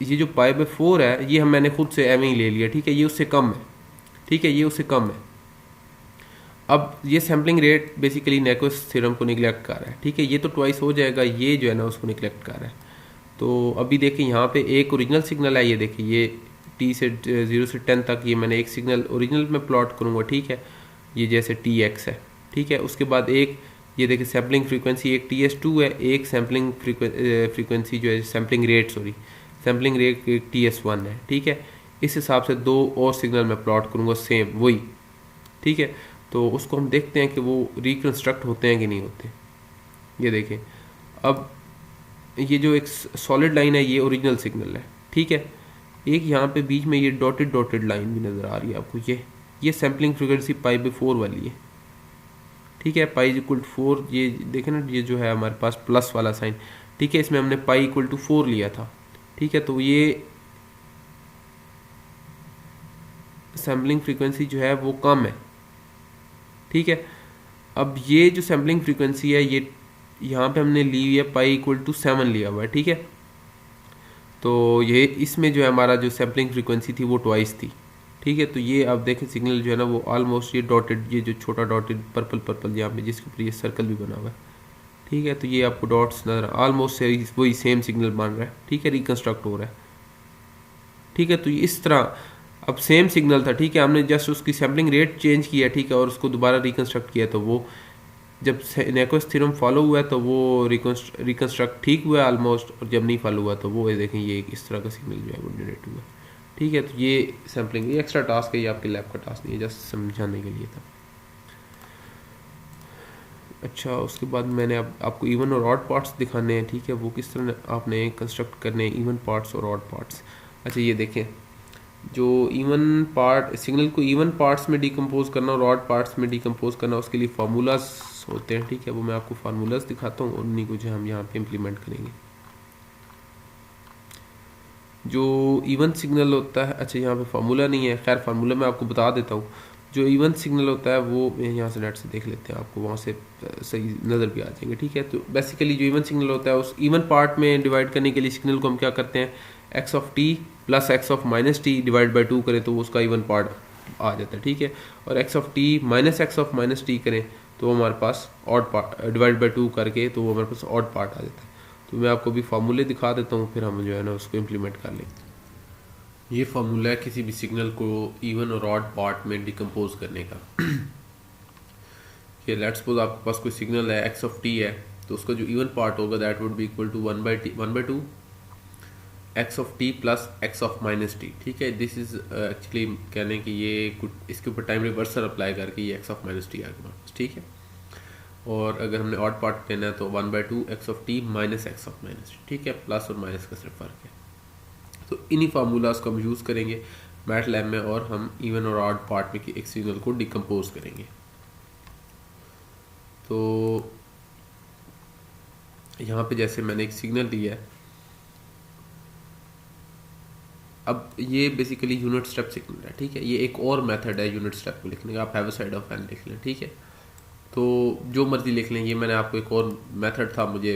ये जो पाई बाय 4 है ये मैंने खुद से एम ही ले लिया, ठीक है, ये उससे कम है, ठीक है, ये उससे कम है। अब ये sampling rate basically Nyquist theorem को निगलेक्ट कर रहा है, ठीक है, ये तो ट्वाइस हो जाएगा, ये जो है ना उसको निगलेक्ट कर रहा है। तो अभी देखिए यहाँ पे एक ओरिजिनल सिग्नल है, ये देखिए, ये t से 0 से 10 तक ये मैंने एक सिग्नल ओरिजिनल में प्लॉट करूँगा, ठीक है, ये जैसे tx है, ठीक है। उसके बाद एक ये देखिए सैम्पलिंग फ्रीक्वेंसी एक TS2 है, एक सैम्पलिंग फ्रीक्वेंसी जो है sampling rate, sorry sampling rate TS1 है, ठीक है। इस हिसाब से दो और सिग्नल मैं प्लॉट करूँगा सेम वही, ठीक है। तो उसको हम देखते हैं कि वो रिकंस्ट्रक्ट होते हैं कि नहीं होते। ये देखें, अब ये जो एक सॉलिड लाइन है ये ओरिजिनल सिग्नल है, ठीक है। एक यहाँ पे बीच में ये डॉटेड लाइन भी नज़र आ रही है आपको, ये सैम्पलिंग फ्रीक्वेंसी पाई बाय 4 वाली है, ठीक है, पाई इक्वल टू 4, ये देखें ना, ये जो है हमारे पास प्लस वाला साइन, ठीक है, इसमें हमने पाई इक्वल टू 4 लिया था, ठीक है। तो ये सैम्पलिंग फ्रीक्वेंसी जो है वो कम है, ठीक है। अब ये जो सैम्पलिंग फ्रीक्वेंसी है ये यहाँ पे हमने ली हुई है पाई इक्वल टू 7 लिया हुआ है, ठीक है। तो ये इसमें जो है हमारा जो सैम्पलिंग फ्रीक्वेंसी थी वो ट्वाइस थी, ठीक है। तो ये आप देखें सिग्नल जो है ना वो ऑलमोस्ट ये डॉटेड, ये जो छोटा डॉटेड पर्पल यहाँ पे जिसके ऊपर ये सर्कल भी बना हुआ है, ठीक है। तो ये आपको डॉट्स नजर ऑलमोस्ट वही सेम सिग्नल बन रहा है, ठीक है, रिकंस्ट्रक्ट हो रहा है, ठीक है। तो इस तरह अब सेम सिग्नल था, ठीक है, हमने जस्ट उसकी सैम्पलिंग रेट चेंज किया, ठीक है, और उसको दोबारा रिकंस्ट्रक्ट किया, तो वो जब न्यक्विस्ट थ्योरम फॉलो हुआ तो वो रिकंस्ट्रक्ट ठीक हुआ ऑलमोस्ट, और जब नहीं फॉलो हुआ तो वो देखें ये इस तरह का सिग्नल जो है वो जनरेट हुआ, ठीक है। तो ये सैम्पलिंग, ये एक्स्ट्रा टास्क है, ये आपके लैब का टास्क नहीं है, जस्ट समझाने के लिए था। अच्छा, उसके बाद मैंने अब आपको इवन और ऑड पार्ट्स दिखाने हैं, ठीक है, वो किस तरह आपने कंस्ट्रक्ट करने हैं इवन पार्ट्स और ऑड पार्ट्स। अच्छा, ये देखें, जो इवन पार्ट सिग्नल को इवन पार्ट्स में डिकम्पोज करना और ऑड पार्ट्स में डिकम्पोज करना, उसके लिए फार्मूलाज होते हैं, ठीक है, वो मैं आपको फार्मूलाज दिखाता हूँ और उन्हीं को जो हम यहाँ पे इम्प्लीमेंट करेंगे। जो इवन सिग्नल होता है, अच्छा यहाँ पे फार्मूला नहीं है, खैर फार्मूला मैं आपको बता देता हूँ। जो इवन सिग्नल होता है वो यहाँ से नेट से देख लेते हैं, आपको वहाँ से सही नज़र भी आ जाएंगे, ठीक है। तो बेसिकली जो इवन सिग्नल होता है उस इवन पार्ट में डिवाइड करने के लिए सिग्नल को हम क्या करते हैं, x of t plus x of minus T divide by 2 करें तो उसका इवन पार्ट आ जाता है, ठीक है। और x of T minus x of minus T करें तो हमारे पास ऑड पार्ट डिवाइड बाई 2 करके तो वो हमारे पास ऑड पार्ट आ जाता है। तो मैं आपको भी फार्मूले दिखा देता हूँ, फिर हम जो है ना उसको इम्प्लीमेंट कर लेंगे। ये फार्मूला है किसी भी सिग्नल को इवन और ऑड पार्ट में डिकम्पोज करने का। कि लेट्स सपोज आपके पास कोई सिग्नल है एक्स ऑफ टी है, तो उसका जो इवन पार्ट होगा that would be equal to 1/2 x of t plus x of minus t, ठीक है। दिस इज एक्चुअली कहने कि ये कुछ इसके ऊपर टाइम रिवर्सल अप्लाई करके ये एक्स ऑफ माइनस टी आ गया, ठीक है। और अगर हमने ऑड पार्ट लेना है तो 1/2 x of T minus x of minus t, ठीक है। प्लस और माइनस का सिर्फ फर्क है। तो इन्हीं फार्मूलाज को हम यूज़ करेंगे मैट लैब में और हम इवन और ऑड पार्ट में एक सिग्नल को डिकम्पोज करेंगे। तो यहाँ पे जैसे मैंने एक सिग्नल दिया है, अब ये बेसिकली यूनिट स्टेप सिग्नल है, ठीक है। ये एक और मेथड है यूनिट स्टेप को लिखने का, आप have a side of n लिख लें, ठीक है। तो जो मर्जी लिख लें, ये मैंने आपको एक और मेथड था मुझे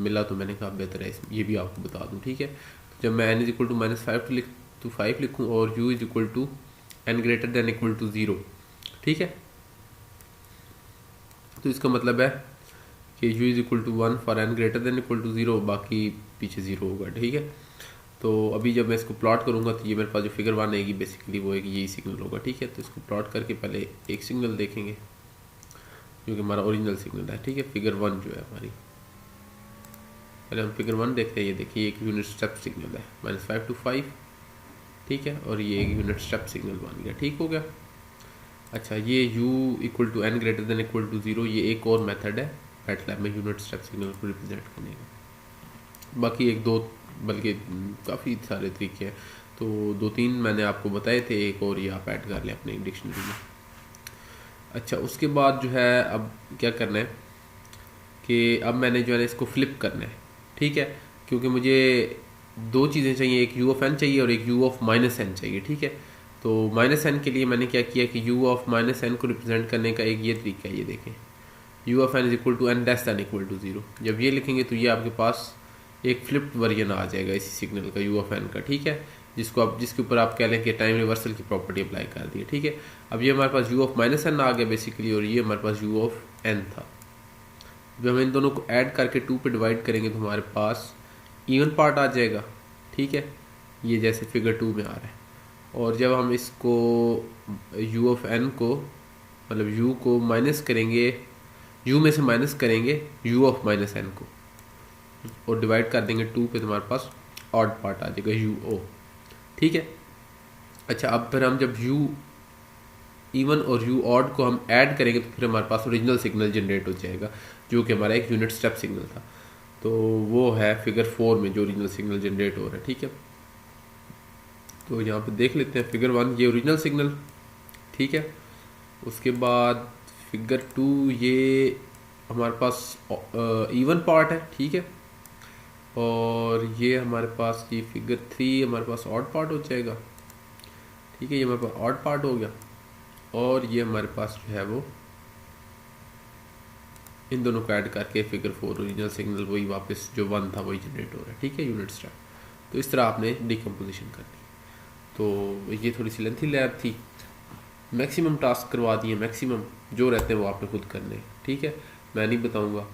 मिला तो मैंने कहा बेहतर है ये भी आपको बता दूँ, ठीक है। तो जब मैं n इज इक्वल टू -5 लिखूँ और u is equal to n greater than equal to 0, ठीक है। तो इसका मतलब है कि u is equal to 1 for n greater than equal to 0, बाकी पीछे 0 होगा, ठीक है। तो अभी जब मैं इसको प्लॉट करूँगा तो ये मेरे पास जो फिगर 1 आएगी बेसिकली वो एक यही सिग्नल होगा, ठीक है। तो इसको प्लॉट करके पहले एक सिग्नल देखेंगे जो कि हमारा ओरिजिनल सिग्नल है, ठीक है। फिगर 1 जो है हमारी, पहले हम फिगर 1 देखते हैं। ये देखिए एक यूनिट स्टेप सिग्नल है -5 to 5, ठीक है। और ये एक यूनिट स्टेप सिग्नल बन गया, ठीक हो गया। अच्छा, ये u equal to n greater than equal to 0 ये एक और मेथड है मैटलैब में यूनिट स्टेप सिग्नल को रिप्रेजेंट करने का। बाकी एक दो बल्कि काफ़ी सारे तरीके हैं, तो 2-3 मैंने आपको बताए थे, एक और ये आप ऐड कर लें अपने डिक्शनरी में। अच्छा, उसके बाद जो है अब क्या करना है कि अब मैंने जो है इसको फ्लिप करना है, ठीक है। क्योंकि मुझे दो चीज़ें चाहिए, एक u ऑफ n चाहिए और एक u ऑफ माइनस n चाहिए, ठीक है। तो माइनस n के लिए मैंने क्या किया कि u ऑफ माइनस n को रिप्रेजेंट करने का एक ये तरीका है, ये देखें u of n is equal to n less than equal to 0। जब ये लिखेंगे तो ये आपके पास एक फ्लिप्ड वर्जन आ जाएगा इसी सिग्नल का u ऑफ n का, ठीक है। जिसके ऊपर आप कह लें कि टाइम रिवर्सल की प्रॉपर्टी अप्लाई कर दी है, ठीक है। अब ये हमारे पास u ऑफ माइनस n आ गया बेसिकली, और ये हमारे पास u ऑफ n था। जब हम इन दोनों को ऐड करके 2 पे डिवाइड करेंगे तो हमारे पास इवन पार्ट आ जाएगा, ठीक है। ये जैसे फिगर 2 में आ रहा है। और जब हम इसको u ऑफ n को मतलब u को माइनस करेंगे, u में से माइनस करेंगे u ऑफ माइनस n को और डिवाइड कर देंगे 2 पे तो हमारे पास ऑड पार्ट आ जाएगा u o, ठीक है। अच्छा, अब फिर हम जब u इवन और u ऑड को हम ऐड करेंगे तो फिर हमारे पास ओरिजिनल सिग्नल जनरेट हो जाएगा जो कि हमारा एक यूनिट स्टेप सिग्नल था। तो वो है फिगर 4 में जो ओरिजिनल सिग्नल जनरेट हो रहा है, ठीक है। तो यहाँ पे देख लेते हैं फिगर 1 ये ओरिजिनल सिग्नल, ठीक है। उसके बाद फिगर 2 ये हमारे पास इवन पार्ट है, ठीक है। और ये हमारे पास ये फिगर 3 हमारे पास ऑड पार्ट हो जाएगा, ठीक है। ये हमारे पास ऑड पार्ट हो गया। और ये हमारे पास जो है वो इन दोनों को ऐड करके फिगर 4 ओरिजिनल सिग्नल वही वापस जो 1 था वही जनरेट हो रहा है, ठीक है, यूनिट स्टेप। तो इस तरह आपने डिकम्पोजिशन करनी। तो ये थोड़ी सी लेंथी लैब थी, मैक्सिमम टास्क करवा दिए, मैक्सिमम जो रहते हैं वो आपने खुद करने, ठीक है। मैं नहीं बताऊंगा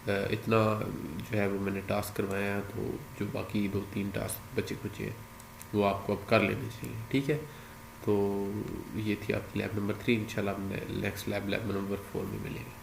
इतना जो है वो मैंने टास्क करवाया है, तो जो बाकी 2-3 टास्क बचे कुचे हैं वो आपको अब कर लेने चाहिए, ठीक है। तो ये थी आपकी लैब नंबर 3। इंशाल्लाह नेक्स्ट लैब नंबर 4 में मिलेंगे।